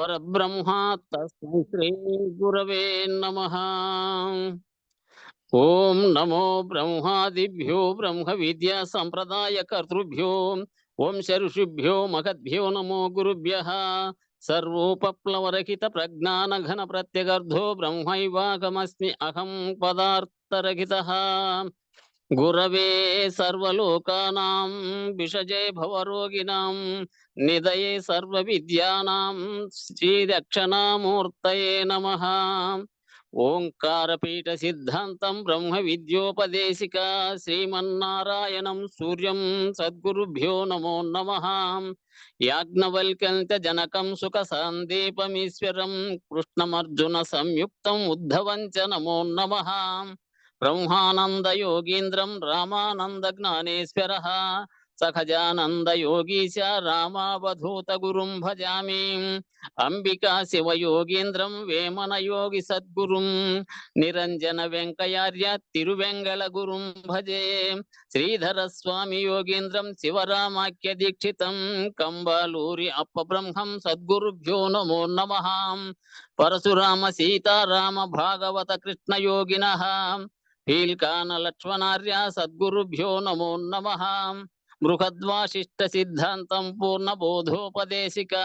పరబ్రహ్మ తస్మై శ్రీ గురవే నమః. ఓం నమో బ్రహ్మాదిభ్యో బ్రహ్మ విద్యా సంప్రదాయ కర్తృభ్యో వంశ ఋషిభ్యో మహద్భ్యో నమో గురుభ్యః. సర్వోపప్లవరహిత ప్రజ్ఞాన ఘన ప్రత్యగర్ధో బ్రహ్మైవాగమస్మి అహం పదార్థరహితః. గురవే సర్వలోకానాం విషజే భవరోగిణాం నిదయే సర్వ విద్యానాం శ్రీ దక్షిణామూర్తయే నమః. ఓంకారపీఠ సిద్ధాంతం బ్రహ్మ విద్యోపదేశిక శ్రీమన్నారాయణం సూర్యం సద్గురుభ్యో నమో నమః. యాజ్ఞవల్క్యం చ జనకం సుఖ సందీపమీశ్వరం కృష్ణమర్జున సంయుక్తం ఉద్ధవం చ నమో నమః. బ్రహ్మానంద యోగీంద్రం రామానంద జ్ఞానేశ్వరః సఖజానంద యోగీశ రామావధూత గురుం భజామి. అంబికా శివ యోగీంద్రం వేమన యోగి సద్గురుం నిరంజన వెంకయార్య తిరువెంగళ గురుం భజే. శ్రీధర స్వామి యోగీంద్రం శివరామాఖ్య దీక్షితం కంబాలూరి అప్పబ్రహ్మం సద్గురుభ్యో నమో నమః. పరశురామ సీతారామ భాగవత కృష్ణ యోగినః పీల్కాన లక్ష్మణార్య సద్గురుభ్యో నమో నమః. బృహద్వాసిష్ట సిద్ధాంతం పూర్ణబోధోపదేశిక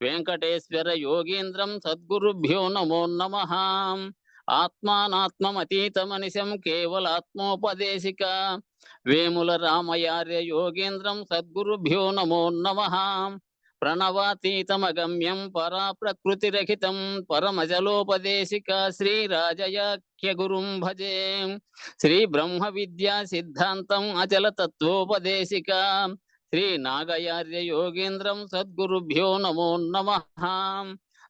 వెంకటేశ్వర యోగీంద్రం సద్గురుభ్యో నమో నమః. ఆత్మానాత్మమతీతమనిశం కేవలాత్మోపదేశిక వేముల రామయార్య యోగేంద్రం సద్గురుభ్యో నమో నమః. ప్రణవాతీతమగమ్యం పరా ప్రకృతిరహితం పరమజలోపదేశిక శ్రీరాజయాఖ్య గురుం భజే. శ్రీ బ్రహ్మ విద్యా సిద్ధాంతం అచల తత్వోపదేశిక శ్రీ నాగయార్య యోగేంద్రం సద్గురుభ్యో నమో నమః.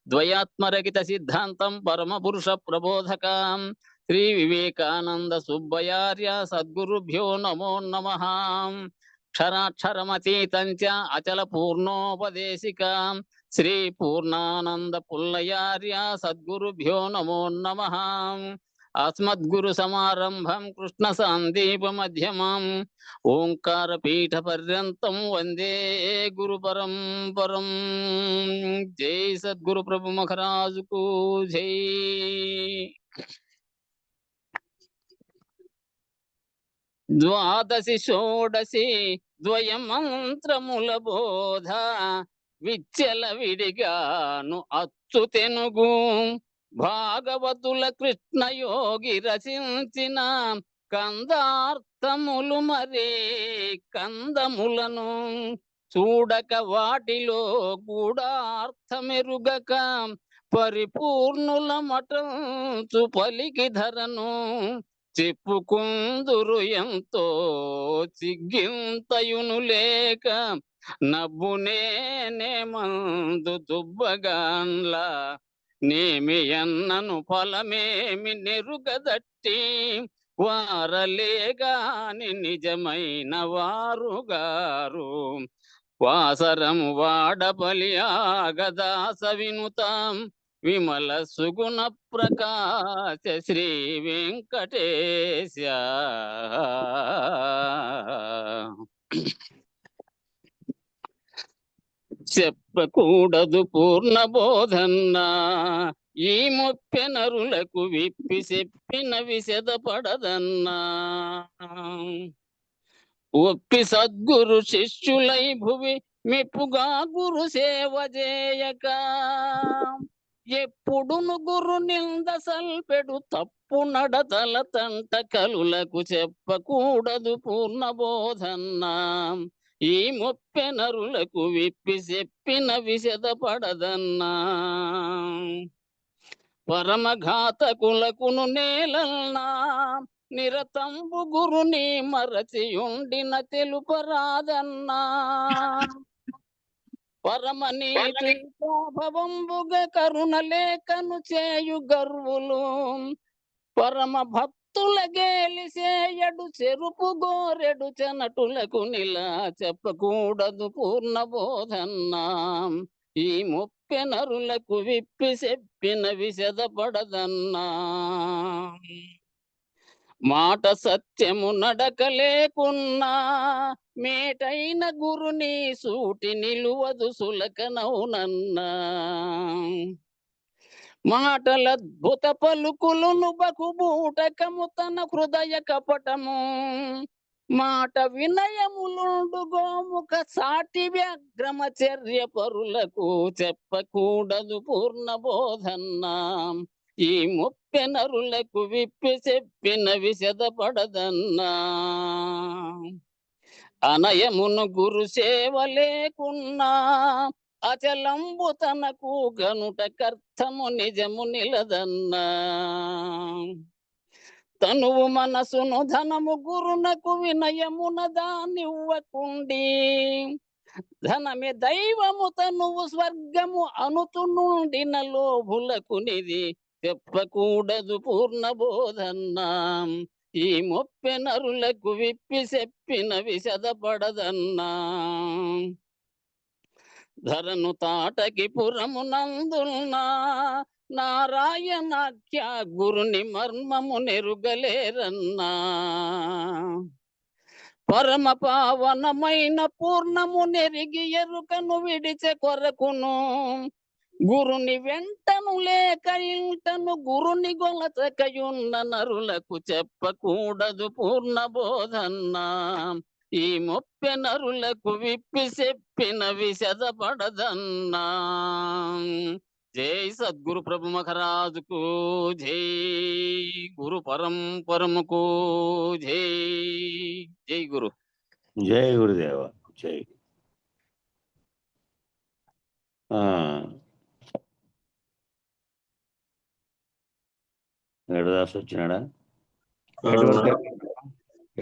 ద్వయాత్మరహిత సిద్ధాంతం పరమ పురుష ప్రబోధక శ్రీ వివేకానంద సుబ్బయార్య సద్గురుభ్యో నమో నమః. క్షరాక్షరమతీతం చ అచల పూర్ణోపదేశిక శ్రీ పూర్ణానంద పుల్లయార్య సద్గురుభ్యో నమో నమః. అస్మద్గురు సమారంభం కృష్ణ సందీప మధ్యమం ఓంకార పీఠ పర్యంతం వందే గురు పరంపరం. జై సద్గురు ప్రభు మహారాజుకు జై. ద్వాదశి షోడశి ద్వయమంత్రముల బోధ విచ్చల విడిగాను అచ్చు తెనుగు భాగవతుల కృష్ణయోగి రచించిన కందార్థములు మరే కందములను చూడక వాటిలో గూఢార్థమెరుగక పరిపూర్ణుల మటంచు పలికి ధరను చెప్పుకుందురు ఎంతో సిగ్గింతయును లేక నవ్వునే మందు దుబ్బగాన్లా నేమి అన్నను ఫలమేమి నెరుగదట్టి వారలేగాని నిజమైన వారుగారు వాసరం వాడపలి ఆగదాస వినుతాం విమల సుగుణ ప్రకాశ శ్రీ వెంకటేశ. చెప్పకూడదు పూర్ణ బోధన్నా ఈ ముప్పెనరులకు విప్పి చెప్పిన విశదపడదన్నా. ఒప్పి సద్గురు శిష్యులై భువి మెప్పుగా గురు సేవ చేయక ఎప్పుడును గురు నింద సల్పెడు తప్పు నడతల తంట కలులకు చెప్పకూడదు పూర్ణ బోధన్నా ఈ ముప్పెనరులకు విప్పి చెప్పిన విశదపడదన్నా. పరమఘాతకులకును నేలన్నా నిరతంబు గురుని మరచియుండిన తెలుపరాదన్నా. పరమనీతి ప్రభావంబుగ కరుణ లేఖను చేయు గర్వులు పరమ భక్తుల గేలిసేయడు చెరుపు గోరెడు చెనటులకు నిలా చెప్పకూడదు పూర్ణ బోధన్నా ఈ ముప్పెనరులకు విప్పి చెప్పిన విశదపడదన్నా. మాట సత్యము నడక లేకున్నా మేటైన గురుని సూటి నిలువదు సులకనౌనన్నా. మాటలద్భుత పలుకులును బకుబూటకము తన హృదయ కపటము. మాట వినయములుండు గోముఖ సాటి వ్యాగ్రమచర్య పరులకు చెప్పకూడదు పూర్ణ బోధన్నా. ఈ ముప్పెనరులకు విప్పి చెప్పిన విశదపడదన్నా. అనయమును గురు సేవ లేకున్నా అచలంబు తనకు గనుట కర్థము నిజము నిలదన్నా. తనువు మనసును ధనము గురునకు వినయమున దానివ్వకుండి. ధనమే దైవము తనువు స్వర్గము అనుతు నుండిన లోభులకు నిధి చెప్పకూడదు పూర్ణ బోధన్నా. ఈ ముప్పెనరులకు విప్పి చెప్పిన విశదపడదన్నా. ధరను తాటకి పురమునందున్నా నారాయణాఖ్య గురుని మర్మము నెరుగలేరన్నా. పరమ పావనమైన పూర్ణము నెరిగి ఎరుకను విడిచె కొరకును గురుని వెంటను లేక ఇంటను గురుని గొలచకయున్న నరులకు చెప్పకూడదు పూర్ణ బోధన్నా. ఈ ముప్పెనరులకు విప్పి చెప్పిన విశదపడదన్నా. జై సద్గురు ప్రభు మహారాజుకు జై. గురు పరంపరముకు జై. జై గురు. జై గురుదేవ. జై. ఏడుదాసు వచ్చినాడా?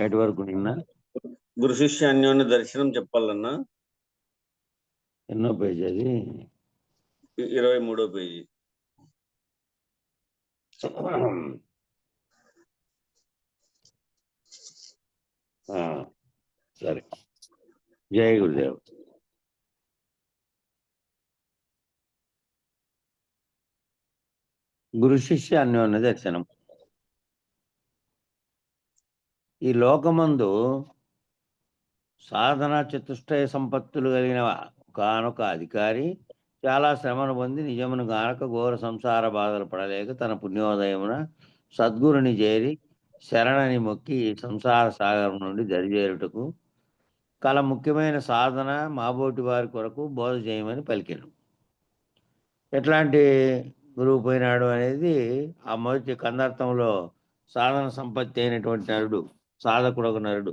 ఏటి వరకు నిన్న గురు శిష్య అన్యోన్య దర్శనం చెప్పాలన్నా. ఎన్నో పేజీ అది? 23వ పేజీ. సరే. జై గురుదేవ్. గురు శిష్య అన్యోన్య దర్శనం. ఈ లోకమందు సాధన చతుష్టయ సంపత్తులు కలిగిన కానొక అధికారి చాలా శ్రమను పొంది నిజమును గానక ఘోర సంసార బాధలు పడలేక తన పుణ్యోదయమున సద్గురుని చేరి శరణని మొక్కి సంసార సాగరం నుండి దరిచేరుటకు కల ముఖ్యమైన సాధన మాబోటి వారి కొరకు బోధ చేయమని పలికెను. ఎట్లాంటి గురువు పోయినాడు అనేది ఆ మొదటి కందార్థంలో సాధన సంపత్తి అయినటువంటి నరుడు, సాధకుడు ఒక నరుడు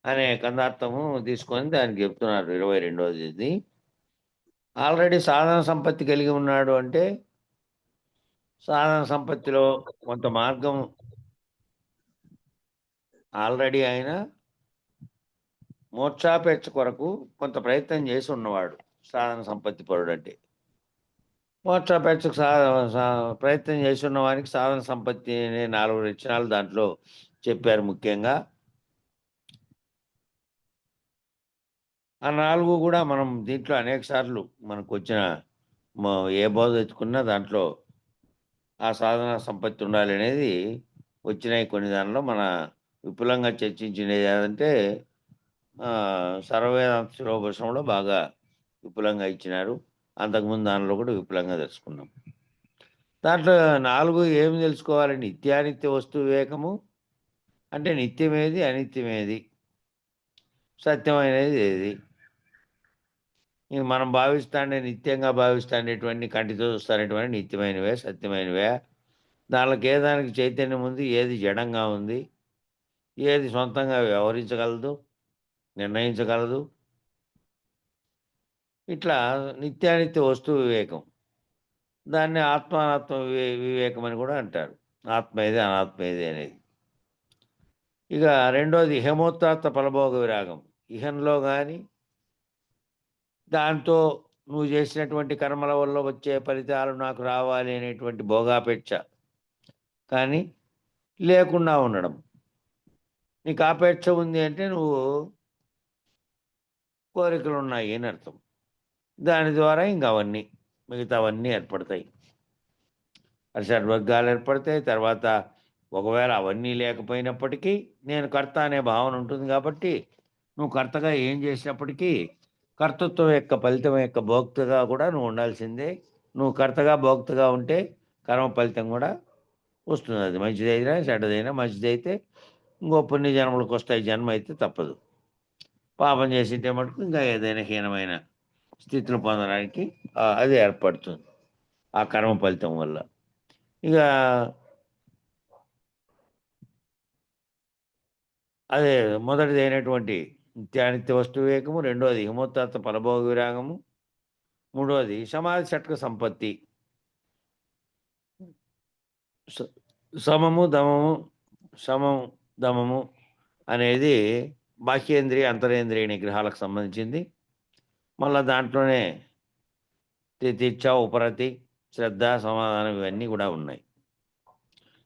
అనే కందార్థము తీసుకొని దానికి చెప్తున్నారు 22వ. ఆల్రెడీ సాధన సంపత్తి కలిగి ఉన్నాడు అంటే సాధన సంపత్తిలో కొంత మార్గం ఆల్రెడీ ఆయన మోక్షాపేక్ష కొరకు కొంత ప్రయత్నం చేసి ఉన్నవాడు సాధన సంపత్తి పరుడు అంటే. మోక్షాపేక్షకు ప్రయత్నం చేసి ఉన్న వారికి సాధన సంపత్తి అనే 4 లక్షణాలు దాంట్లో చెప్పారు. ముఖ్యంగా ఆ 4 కూడా మనం దీంట్లో అనేక సార్లు మనకు వచ్చిన ఏ బోధ ఎత్తుకున్నా దాంట్లో ఆ సాధన సంపత్తి ఉండాలి అనేది వచ్చినాయి. కొన్ని దానిలో మన విపులంగా చర్చించినది ఏదంటే సర్వవేదాంత శిరోభూషణంలో బాగా విపులంగా ఇచ్చినారు. అంతకుముందు దానిలో కూడా విపులంగా తెలుసుకున్నాం. దాంట్లో 4 ఏమి తెలుసుకోవాలి? నిత్యానిత్య వస్తు వివేకము అంటే నిత్యమేది, అనిత్యమేది, సత్యమైనది ఏది. మనం భావిస్తాండే నిత్యంగా భావిస్తాండేటువంటి కంటితో చూస్తానేటువంటి నిత్యమైనవే, సత్యమైనవే. దానికి ఏ దానికి చైతన్యం ఉంది, ఏది జడంగా ఉంది, ఏది సొంతంగా వ్యవహరించగలదు, నిర్ణయించగలదు. ఇట్లా నిత్యానిత్య వస్తు వివేకం, దాన్ని ఆత్మానాత్మ వివేకం అని కూడా అంటారు. ఆత్మ ఏది, అనాత్మ ఏది అనేది. ఇక రెండోది హేమోత్తాత్త ఫలభోగ విరాగం. ఇహంలో కానీ దాంతో నువ్వు చేసినటువంటి కర్మల వల్ల వచ్చే ఫలితాలు నాకు రావాలి అనేటువంటి భోగాపేక్ష కానీ లేకుండా ఉండడం. నీకు ఆపేక్ష ఉంది అంటే నువ్వు కోరికలు ఉన్నాయి అని అర్థం. దాని ద్వారా ఇంకా మిగతావన్నీ ఏర్పడతాయి. షడ్వర్గాలు ఏర్పడతాయి. తర్వాత ఒకవేళ అవన్నీ లేకపోయినప్పటికీ నేను కర్త అనే భావన ఉంటుంది కాబట్టి నువ్వు కర్తగా ఏం చేసినప్పటికీ కర్తృత్వం యొక్క ఫలితం యొక్క భోక్తగా కూడా నువ్వు ఉండాల్సిందే. నువ్వు కర్తగా భోక్తగా ఉంటే కర్మ ఫలితం కూడా వస్తుంది. అది మంచిదైనా చెడ్డదైనా, మంచిదైతే ఇంకో పుణ్య జన్మలకు వస్తాయి, జన్మ అయితే తప్పదు. పాపం చేసింటే మటుకు ఇంకా ఏదైనా హీనమైన స్థితులు పొందడానికి అది ఏర్పడుతుంది ఆ కర్మ ఫలితం వల్ల. ఇక అదే మొదటిది అయినటువంటి నిత్యానిత్య వస్తు వివేకము, రెండోది హిమోత్తత్వ ఫలభోగ విరాగము, మూడోది సమాధి షట్క సంపత్తి, సమము దమము అనేది బాహ్యేంద్రియ అంతరేంద్రియ నిగ్రహాలకు సంబంధించింది. మళ్ళీ దాంట్లోనే తితిచ్చ, ఉపరతి, శ్రద్ధ, సమాధానం ఇవన్నీ కూడా ఉన్నాయి.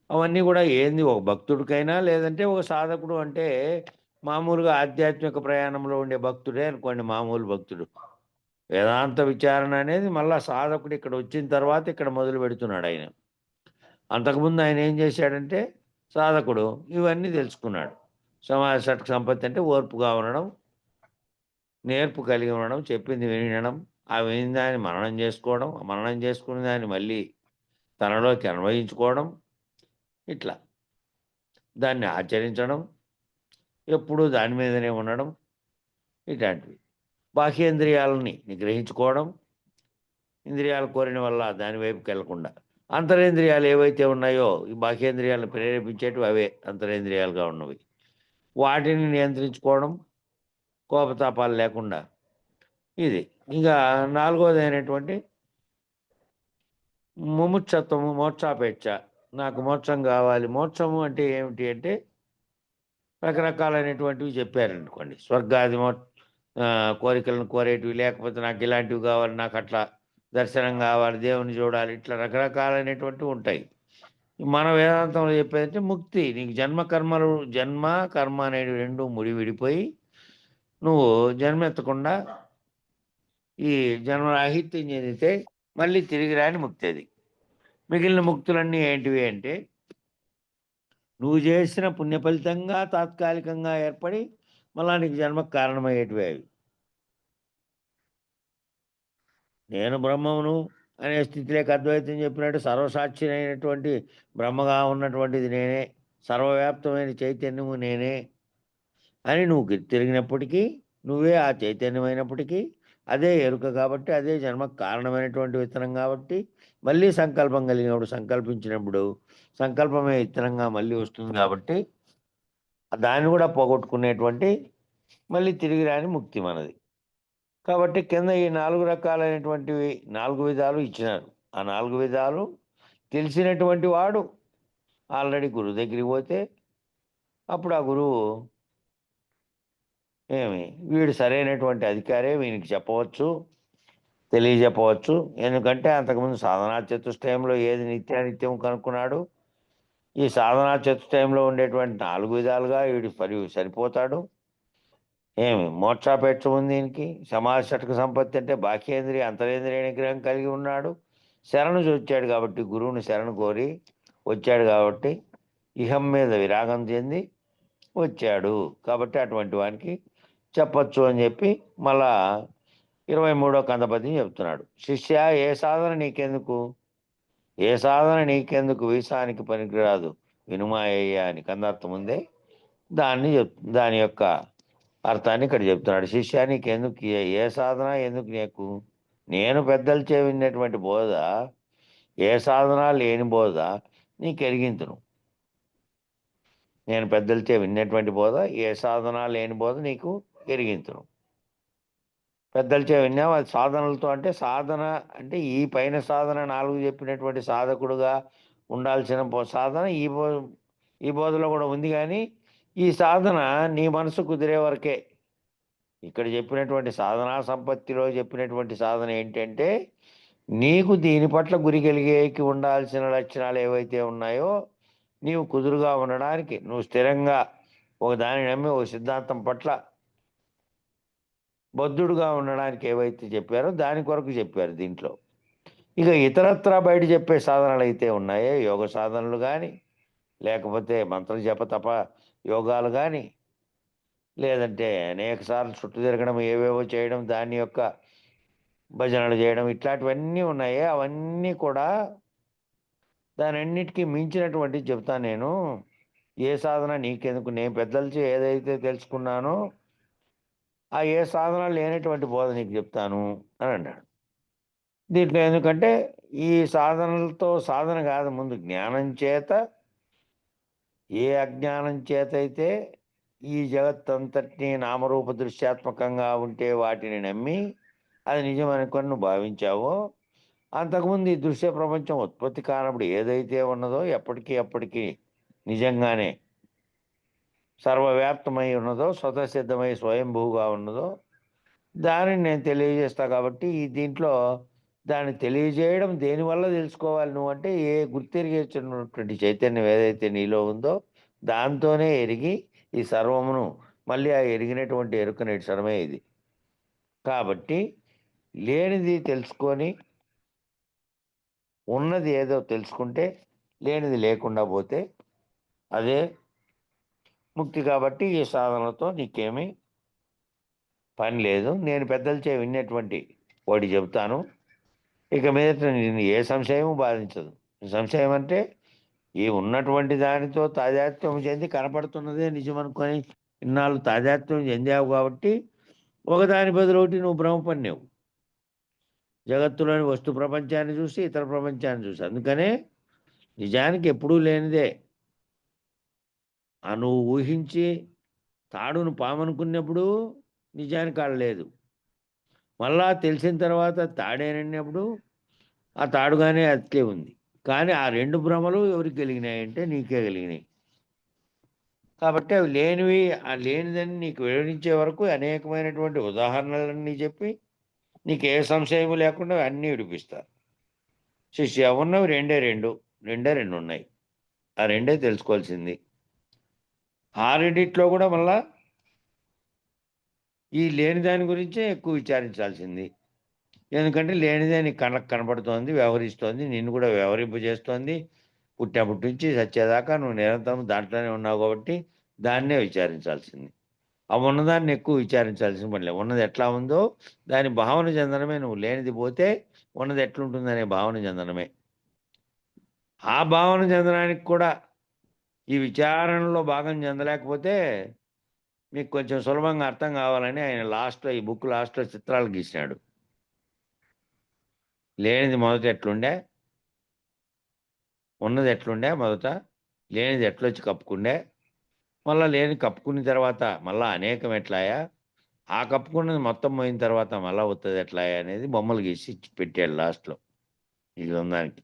అవన్నీ కూడా ఏంది ఒక భక్తుడికైనా లేదంటే ఒక సాధకుడు అంటే మామూలుగా ఆధ్యాత్మిక ప్రయాణంలో ఉండే భక్తుడే అనుకోండి, మామూలు భక్తుడు. వేదాంత విచారణ అనేది మళ్ళా సాధకుడు ఇక్కడ వచ్చిన తర్వాత ఇక్కడ మొదలు పెడుతున్నాడు ఆయన. అంతకుముందు ఆయన ఏం చేశాడంటే సాధకుడు ఇవన్నీ తెలుసుకున్నాడు. సమాజ షట్క సంపత్తి అంటే ఓర్పుగా ఉండడం, నేర్పు కలిగి ఉండడం, చెప్పింది వినడం, ఆ విని దాన్ని మననం చేసుకోవడం, మననం చేసుకున్న దాన్ని మళ్ళీ తనలోకి అన్వయించుకోవడం, ఇట్లా దాన్ని ఆచరించడం, ఎప్పుడూ దాని మీదనే ఉండడం, ఇట్లాంటివి. బాహ్యేంద్రియాలని నిగ్రహించుకోవడం, ఇంద్రియాలు కోరిన వల్ల దాని వైపుకి వెళ్లకుండా. అంతరేంద్రియాలు ఏవైతే ఉన్నాయో ఈ బాహ్యేంద్రియాలను ప్రేరేపించేటివి అవే అంతరేంద్రియాలుగా ఉన్నవి. వాటిని నియంత్రించుకోవడం, కోపతాపాలు లేకుండా. ఇది ఇంకా నాలుగోది అయినటువంటి ముముక్షత్వము, మోక్షాపేక్ష. నాకు మోక్షం కావాలి. మోక్షము అంటే ఏమిటి అంటే రకరకాలైనటువంటివి చెప్పారనుకోండి. స్వర్గాది కోరికలను కోరేటివి, లేకపోతే నాకు ఇలాంటివి కావాలి, నాకు అట్లా దర్శనం కావాలి, దేవుని చూడాలి, ఇట్లా రకరకాలైనటువంటివి ఉంటాయి. మన వేదాంతంలో చెప్పేదంటే ముక్తి. నీకు జన్మ కర్మ అనేవి రెండు విడిపోయి నువ్వు జన్మెత్తకుండా ఈ జన్మరాహిత్యం చెందితే మళ్ళీ తిరిగి రాని ముక్తి అది. మిగిలిన ముక్తులన్నీ ఏంటివి అంటే నువ్వు చేసిన పుణ్య ఫలితంగా తాత్కాలికంగా ఏర్పడి మళ్ళా నీకు జన్మకు కారణమయ్యేటివి అవి. నేను బ్రహ్మమును అనే స్థితిలోకి అద్వైతం చెప్పినట్టు సర్వసాక్షి అయినటువంటి బ్రహ్మగా ఉన్నటువంటిది నేనే, సర్వవ్యాప్తమైన చైతన్యము నేనే అని నువ్వు తిరిగినప్పటికీ నువ్వే ఆ చైతన్యమైనప్పటికీ అదే ఎరుక కాబట్టి అదే జన్మకు కారణమైనటువంటి విత్తనం కాబట్టి మళ్ళీ సంకల్పం కలిగినప్పుడు సంకల్పించినప్పుడు సంకల్పమే విత్తనంగా మళ్ళీ వస్తుంది కాబట్టి దాన్ని కూడా పోగొట్టుకునేటువంటి మళ్ళీ తిరిగి రాని ముక్తి మనది. కాబట్టి కింద ఈ 4 రకాలైనటువంటివి 4 విధాలు ఇచ్చినారు. ఆ 4 విధాలు తెలిసినటువంటి వాడు ఆల్రెడీ గురువు దగ్గరికి పోతే అప్పుడు ఆ గురువు వీడు సరైనటువంటి అధికారే, వీనికి చెప్పవచ్చు, తెలియజెప్పవచ్చు. ఎందుకంటే అంతకుముందు సాధనా చతుష్టయంలో ఏది నిత్యానిత్యం కనుక్కున్నాడు. ఈ సాధనా చతుష్టయంలో ఉండేటువంటి 4 విధాలుగా వీడు సరిపోతాడు. మోక్షాపేక్ష ఉంది దీనికి. సమాజ షట్క సంపత్తి అంటే బాహ్యేంద్రియ అంతరేంద్రియ నిగ్రహం కలిగి ఉన్నాడు. శరణు వచ్చాడు కాబట్టి, గురువుని శరణు కోరి వచ్చాడు కాబట్టి ఇహం మీద విరాగం చెంది వచ్చాడు కాబట్టి అటువంటి వానికి చెప్పచ్చు అని చెప్పి మళ్ళా 23వ కందపద్యం చెప్తున్నాడు. శిష్య, ఏ సాధన నీకెందుకు వీసానికి పనికిరాదు వినుమాయ్యా అని కందార్థం ఉందే దాని యొక్క అర్థాన్ని ఇక్కడ చెప్తున్నాడు. శిష్య, నీకెందుకు ఏ సాధన ఎందుకు నీకు? నేను పెద్దలచే విన్నటువంటి బోధ, ఏ సాధన లేని బోధ నీకు ఎరిగింతును. నేను పెద్దలచే విన్నటువంటి బోధ, ఏ సాధన లేని బోధ నీకు ఎరిగింతును. పెద్దలచే విన్నావు, అది సాధనలతో అంటే సాధన అంటే ఈ పైన సాధన 4 చెప్పినటువంటి సాధకుడుగా ఉండాల్సిన సాధన ఈ బోధలో కూడా ఉంది. కానీ ఈ సాధన నీ మనసు కుదిరే వరకే. ఇక్కడ చెప్పినటువంటి సాధనా సంపత్తిలో చెప్పినటువంటి సాధన ఏంటంటే నీకు దీని పట్ల గురి కలిగేకి ఉండాల్సిన లక్షణాలు ఏవైతే ఉన్నాయో నీవు కుదురుగా ఉండడానికి, నువ్వు స్థిరంగా ఒక దాన్ని నమ్మి ఒక సిద్ధాంతం పట్ల బద్ధుడుగా ఉండడానికి ఏవైతే చెప్పారో దాని కొరకు చెప్పారు దీంట్లో. ఇక ఇతరత్రా బయట చెప్పే సాధనలు అయితే ఉన్నాయో యోగ సాధనలు కానీ లేకపోతే మంత్ర జప తప యోగాలు కానీ, లేదంటే అనేక సార్లు చుట్టూ తిరగడం, ఏవేవో చేయడం, దాని యొక్క భజనలు చేయడం, ఇట్లాంటివన్నీ ఉన్నాయి. అవన్నీ కూడా దానన్నిటికీ మించినటువంటిది చెప్తాను నేను. ఏ సాధన నీకెందుకు, నేను పెద్దలచే ఏదైతే తెలుసుకున్నానో ఆ ఏ సాధన లేనటువంటి బోధ నీకు చెప్తాను అని అన్నాడు. దీంట్లో ఎందుకంటే ఈ సాధనలతో సాధన కాదు, ముందు జ్ఞానం చేత, ఏ అజ్ఞానం చేత అయితే ఈ జగత్తంతటిని నామరూప దృశ్యాత్మకంగా ఉంటే వాటిని నమ్మి అది నిజం అనుకొని నువ్వు భావించావో, అంతకుముందు ఈ దృశ్య ప్రపంచం ఉత్పత్తి కానప్పుడు ఏదైతే ఉన్నదో ఎప్పటికీ నిజంగానే సర్వవ్యాప్తమై ఉన్నదో, స్వతసిద్ధమై స్వయంభూగా ఉన్నదో దానిని నేను తెలియజేస్తా. కాబట్టి ఈ దీంట్లో దాన్ని తెలియజేయడం దేనివల్ల తెలుసుకోవాలి నువ్వు అంటే, ఏ గుర్తెరిగేస్తున్నటువంటి చైతన్యం ఏదైతే నీలో ఉందో దాంతోనే ఎరిగి ఈ సర్వమును మళ్ళీ ఆ ఎరిగినటువంటి ఎరుకనేటి సర్వమే ఇది. కాబట్టి లేనిది తెలుసుకొని ఉన్నది ఏదో తెలుసుకుంటే లేనిది లేకుండా పోతే అదే ముక్తి. కాబట్టి ఈ సాధనలతో నీకేమీ పని లేదు. నేను పెద్దలచే విన్నటువంటి వాటి చెబుతాను. ఇక మీదట నిన్ను ఏ సంశయము బాధించదు. సంశయం అంటే ఈ ఉన్నటువంటి దానితో తాదాత్మ్యం చెంది కనపడుతున్నదే నిజం అనుకొని ఇన్నాళ్ళు తాదాత్మ్యం చెందావు కాబట్టి ఒకదాని బదులు ఒకటి నువ్వు భ్రమపడినావు. జగత్తులోని వస్తు ప్రపంచాన్ని చూసి ఇతర ప్రపంచాన్ని చూసి. అందుకనే నిజానికి ఎప్పుడూ లేనిదే నువ్వు ఊహించి తాడును పామనుకున్నప్పుడు నిజానికి ఆడ లేదు. మళ్ళా తెలిసిన తర్వాత తాడేనన్నప్పుడు ఆ తాడుగానే అట్లే ఉంది. కానీ ఆ రెండు భ్రమలు ఎవరికి కలిగినాయంటే నీకే కలిగినాయి. కాబట్టి అవి లేనివి, ఆ లేనిదని నీకు వివరించే వరకు అనేకమైనటువంటి ఉదాహరణలన్నీ చెప్పి నీకు ఏ సంశయము లేకుండా అన్నీ విడిపిస్తారు. శిష్య ఉన్నవి రెండే రెండు ఉన్నాయి. ఆ రెండే తెలుసుకోవాల్సింది. ఆ రెండిట్లో కూడా మళ్ళా ఈ లేని దాని గురించే ఎక్కువ విచారించాల్సింది. ఎందుకంటే లేనిదే నీకు కళ్ళకు కనపడుతోంది, వ్యవహరిస్తోంది, నిన్ను కూడా వ్యవహరింపజేస్తోంది. పుట్టినప్పటి నుంచి చచ్చేదాకా నువ్వు నిరంతరం దాంట్లోనే ఉన్నావు కాబట్టి దాన్నే విచారించాల్సింది. ఆ ఉన్నదాన్ని ఎక్కువ విచారించాల్సిన పని లేదు. ఉన్నది ఎట్లా ఉందో దాని భావన చెందడమే. నువ్వు లేనిది పోతే ఉన్నది ఎట్లుంటుందనే భావన చెందడమే. ఆ భావన చెందడానికి కూడా ఈ విచారణలో భాగం చెందలేకపోతే మీకు కొంచెం సులభంగా అర్థం కావాలని ఆయన లాస్ట్‌లో, ఈ బుక్ లాస్ట్‌లో చిత్రాలు గీసినాడు. లేనిది మొదట ఎట్లుండే, ఉన్నది ఎట్లుండే మొదట, లేనిది ఎట్లొచ్చి కప్పుకుండే, మళ్ళా లేనిది కప్పుకున్న తర్వాత మళ్ళా అనేకం ఎట్లాయా, ఆ కప్పుకున్నది మొత్తం పోయిన తర్వాత మళ్ళా వత్తది ఎట్లాయా అనేది బొమ్మలు గీసి పెట్టాడు లాస్ట్‌లో ఈ గ్రంథానికి.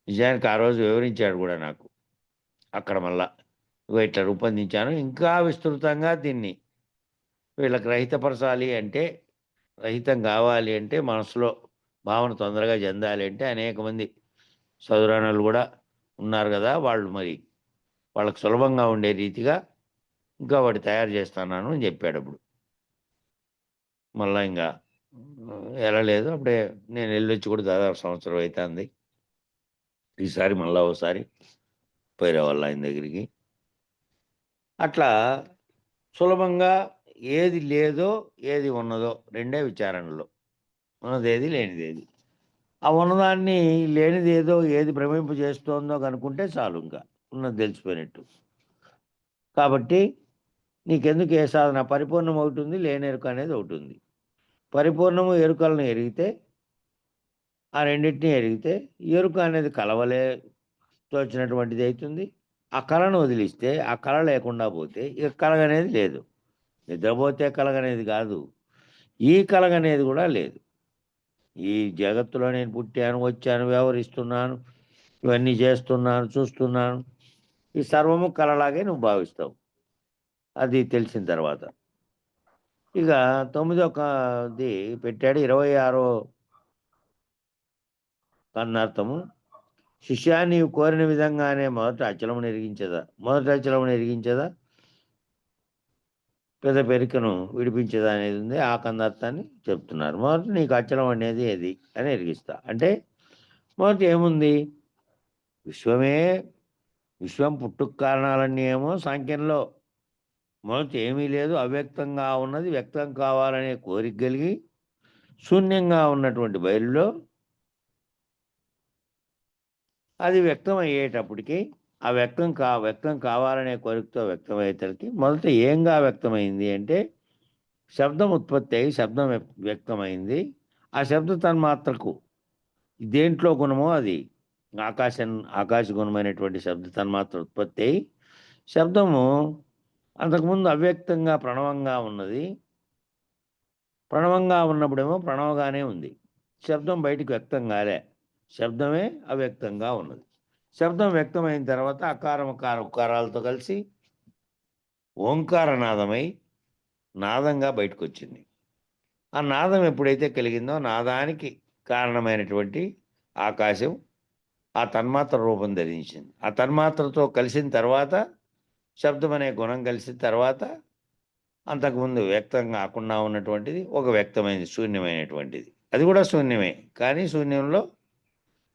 నిజానికి ఆ రోజు వివరించాడు కూడా నాకు. అక్కడ మళ్ళా ఇగో ఇట్లా రూపొందించాను. ఇంకా విస్తృతంగా దీన్ని వీళ్ళకి రహితపరచాలి అంటే, రహితం కావాలి అంటే, మనసులో భావన తొందరగా చెందాలి అంటే అనేక మంది చదురానోళ్ళు కూడా ఉన్నారు కదా! వాళ్ళు మరి వాళ్ళకి సులభంగా ఉండే రీతిగా ఇంకా వాటి తయారు చేస్తున్నాను అని చెప్పాడప్పుడు. మళ్ళా ఇంగా ఎళ్ళలేదు. అప్పుడే నేను ఎళ్ళొచ్చి కూడా దాదాపు సంవత్సరం అయితాంది. ఈసారి మళ్ళా ఓసారి పోయి రావాలి ఆయన దగ్గరికి. అట్లా సులభంగా ఏది లేదో, ఏది ఉన్నదో రెండే విచారణలో. ఉన్నదేది, లేనిదేది. ఆ ఉన్నదాన్ని లేనిదేదో ఏది భ్రమింపజేస్తోందో కనుక్కుంటే చాలు ఇంకా. ఉన్నది తెలిసిపోయినట్టు. కాబట్టి నీకెందుకు ఏ సాధన పరిపూర్ణం ఒకటుంది, లేని ఎరుక అనేది ఒకటుంది. పరిపూర్ణము ఎరుకలను ఎరిగితే, ఆ రెండిటిని ఎరిగితే ఎరుక అనేది కలవలే తోచినటువంటిది అయితుంది. ఆ కళను వదిలిస్తే, ఆ కళ లేకుండా పోతే ఇక కలగనేది లేదు. నిద్రపోతే కలగనేది కాదు. ఈ కలగనేది కూడా లేదు. ఈ జగత్తులో నేను పుట్టాను, వచ్చాను, వ్యవహరిస్తున్నాను, ఇవన్నీ చేస్తున్నాను, చూస్తున్నాను. ఈ సర్వము కలలాగే నువ్వు భావిస్తావు. అది తెలిసిన తర్వాత. ఇక 9ది పెట్టాడు. 26 కన్నార్థము. శిష్యా నీవు కోరిన విధంగానే మొదట అచలమును ఎరిగించదా పెద్ద పెరికను విడిపించేదా అనేది ఉంది. ఆ కందార్థాన్ని చెప్తున్నారు. మొదట నీకు అచలం అనేది ఏది అని ఎరిగిస్తా. అంటే మొదట ఏముంది? విశ్వమే విశ్వం పుట్టుకు కారణాలన్నీ ఏమో సాంఖ్యంలో మొదట ఏమీ లేదు, అవ్యక్తంగా ఉన్నది వ్యక్తం కావాలనే కోరిక కలిగి శూన్యంగా ఉన్నటువంటి బయలులో అది వ్యక్తం అయ్యేటప్పటికి ఆ వ్యక్తం కావాలనే కోరికతో వ్యక్తమయ్యేసరికి మొదట ఏంగా వ్యక్తమైంది అంటే శబ్దం ఉత్పత్తి అయ్యి శబ్దం వ్యక్తమైంది. ఆ శబ్ద తన్మాత్రకు దేంట్లో గుణమో అది ఆకాశ గుణమైనటువంటి శబ్ద తన్మాత్ర ఉత్పత్తి అయ్యి శబ్దము అంతకుముందు అవ్యక్తంగా ప్రణవంగా ఉన్నది. ప్రణవంగా ఉన్నప్పుడేమో ప్రణవగానే ఉంది. శబ్దం బయటికి వ్యక్తం కాలే, శబ్దమే అవ్యక్తంగా ఉన్నది. శబ్దం వ్యక్తమైన తర్వాత అకారం ఉకారాలతో కలిసి ఓంకారనాదమై నాదంగా బయటకు వచ్చింది. ఆ నాదం ఎప్పుడైతే కలిగిందో నాదానికి కారణమైనటువంటి ఆకాశం ఆ తన్మాత్ర రూపం ధరించింది. ఆ తన్మాత్రతో కలిసిన తర్వాత శబ్దం అనే గుణం కలిసిన తర్వాత అంతకుముందు వ్యక్తం కాకుండా ఉన్నటువంటిది ఒక వ్యక్తమైనది, శూన్యమైనటువంటిది. అది కూడా శూన్యమే, కానీ శూన్యంలో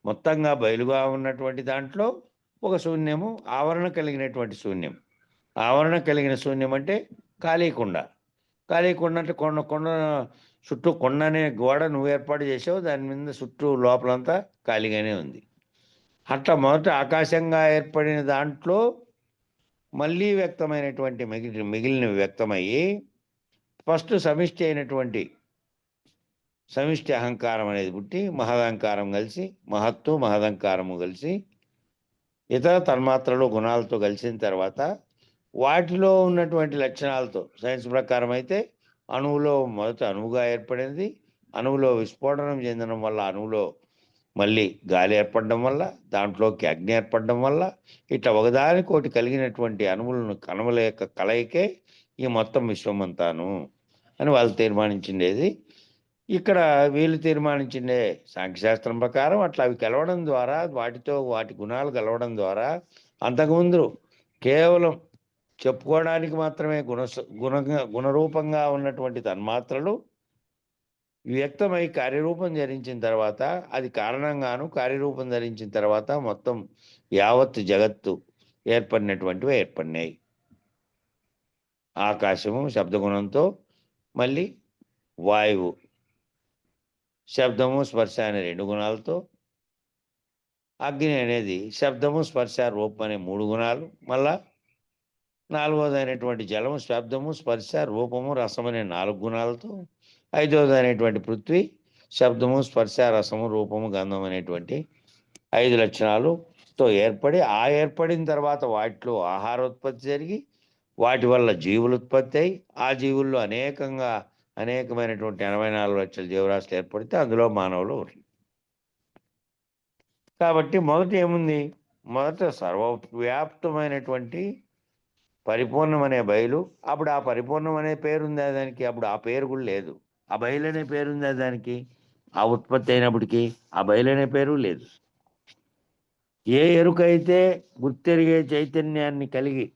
మొత్తంగా బయలుగా ఉన్నటువంటి దాంట్లో ఒక శూన్యము, ఆవరణ కలిగినటువంటి శూన్యం. ఆవరణ కలిగిన శూన్యం అంటే ఖాళీకుండ. ఖాళీకుండ అంటే కొండ చుట్టూ కొండ అనే గోడ నువ్వు ఏర్పాటు చేసావు, దాని మీద చుట్టూ లోపలంతా ఖాళీగానే ఉంది. అట్లా మొదట ఆకాశంగా ఏర్పడిన దాంట్లో మళ్ళీ వ్యక్తమైనటువంటి మిగిలినవి వ్యక్తమయ్యి ఫస్ట్ సమిష్టి అయినటువంటి సమిష్టి అహంకారం అనేది పుట్టి మహదహంకారం కలిసి మహదంకారము కలిసి ఇతర తన్మాత్రలు గుణాలతో కలిసిన తర్వాత వాటిలో ఉన్నటువంటి లక్షణాలతో సైన్స్ ప్రకారం అయితే అణువులో మొదట అణువుగా ఏర్పడింది. అణువులో విస్ఫోటనం చెందడం వల్ల అణువులో మళ్ళీ గాలి ఏర్పడడం వల్ల దాంట్లోకి అగ్ని ఏర్పడడం వల్ల ఇట్లా ఒకదానికోటి కలిగినటువంటి కణముల యొక్క కలయికే ఈ మొత్తం విశ్వమంతాను అని వాళ్ళు తీర్మానించిండేది. ఇక్కడ వీళ్ళు తీర్మానించిండే సాంఖ్యశాస్త్రం ప్రకారం అట్లా అవి కలవడం ద్వారా వాటి గుణాలు కలవడం ద్వారా అంతకుముందు కేవలం చెప్పుకోవడానికి మాత్రమే గుణరూపంగా ఉన్నటువంటి తన్మాత్రలు వ్యక్తమై కార్యరూపం ధరించిన తర్వాత అది కారణంగాను కార్యరూపం ధరించిన తర్వాత మొత్తం యావత్ జగత్తు ఏర్పడినాయి. ఆకాశము శబ్దగుణంతో, మళ్ళీ వాయువు శబ్దము స్పర్శ అనే 2 గుణాలతో, అగ్ని అనేది శబ్దము స్పర్శ రూపం అనే 3 గుణాలు, మళ్ళా 4వది అయినటువంటి జలము శబ్దము స్పర్శ రూపము రసం అనే 4 గుణాలతో, 5వది అయినటువంటి పృథ్వీ శబ్దము స్పర్శ రసము రూపము గంధం అనేటువంటి 5 లక్షణాలతో ఏర్పడిన తర్వాత వాటిలో ఆహారోత్పత్తి జరిగి వాటి వల్ల జీవులు ఉత్పత్తి అయి ఆ జీవుల్లో అనేకమైనటువంటి 84 లక్షల జీవరాశులు ఏర్పడితే అందులో మానవులు ఒకటి. కాబట్టి మొదట ఏముంది, మొదట సర్వవ్యాప్తమైనటువంటి పరిపూర్ణమనే బయలు. అప్పుడు ఆ పరిపూర్ణం అనే పేరుందా దానికి? అప్పుడు ఆ పేరు కూడా లేదు. ఆ బయలు అనే పేరుందా దానికి? ఆ ఉత్పత్తి అయినప్పటికీ ఆ బయలు అనే పేరు లేదు. ఏ ఎరుకైతే గుర్తెరిగే చైతన్యాన్ని కలిగి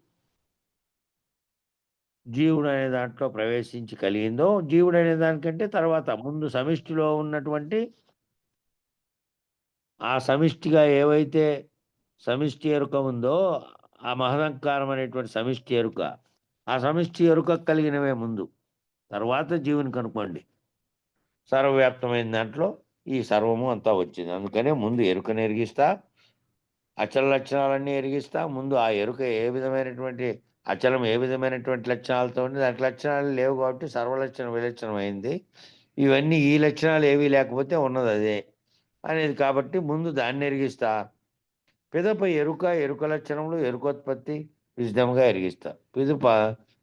జీవుడు అనే దాంట్లో ప్రవేశించి కలిగిందో, జీవుడు అనే దానికంటే తర్వాత ముందు సమిష్టిలో ఉన్నటువంటి ఆ సమిష్టిగా ఏవైతే సమిష్టి ఎరుక ఉందో ఆ మహదంకారం అనేటువంటి సమిష్టి ఎరుక, ఆ సమిష్టి ఎరుక కలిగినవే ముందు, తర్వాత జీవుని కనుక్కోండి. సర్వవ్యాప్తమైన దాంట్లో ఈ సర్వము అంతా వచ్చింది. అందుకనే ముందు ఎరుకను ఎరిగిస్తా, అచల లక్షణాలన్నీ ఎరిగిస్తా. ముందు ఆ ఎరుక ఏ విధమైనటువంటి అచలం ఏ విధమైనటువంటి లక్షణాలతో ఉంది, దానికి లక్షణాలు లేవు కాబట్టి సర్వలక్షణం విలక్షణం అయింది. ఇవన్నీ ఈ లక్షణాలు ఏవీ లేకపోతే ఉన్నది అదే అనేది కాబట్టి ముందు దాన్ని ఎరిగిస్తా. పిదప ఎరుక లక్షణములు ఎరుకోత్పత్తి విశదంగా ఎరిగిస్తా. పిదప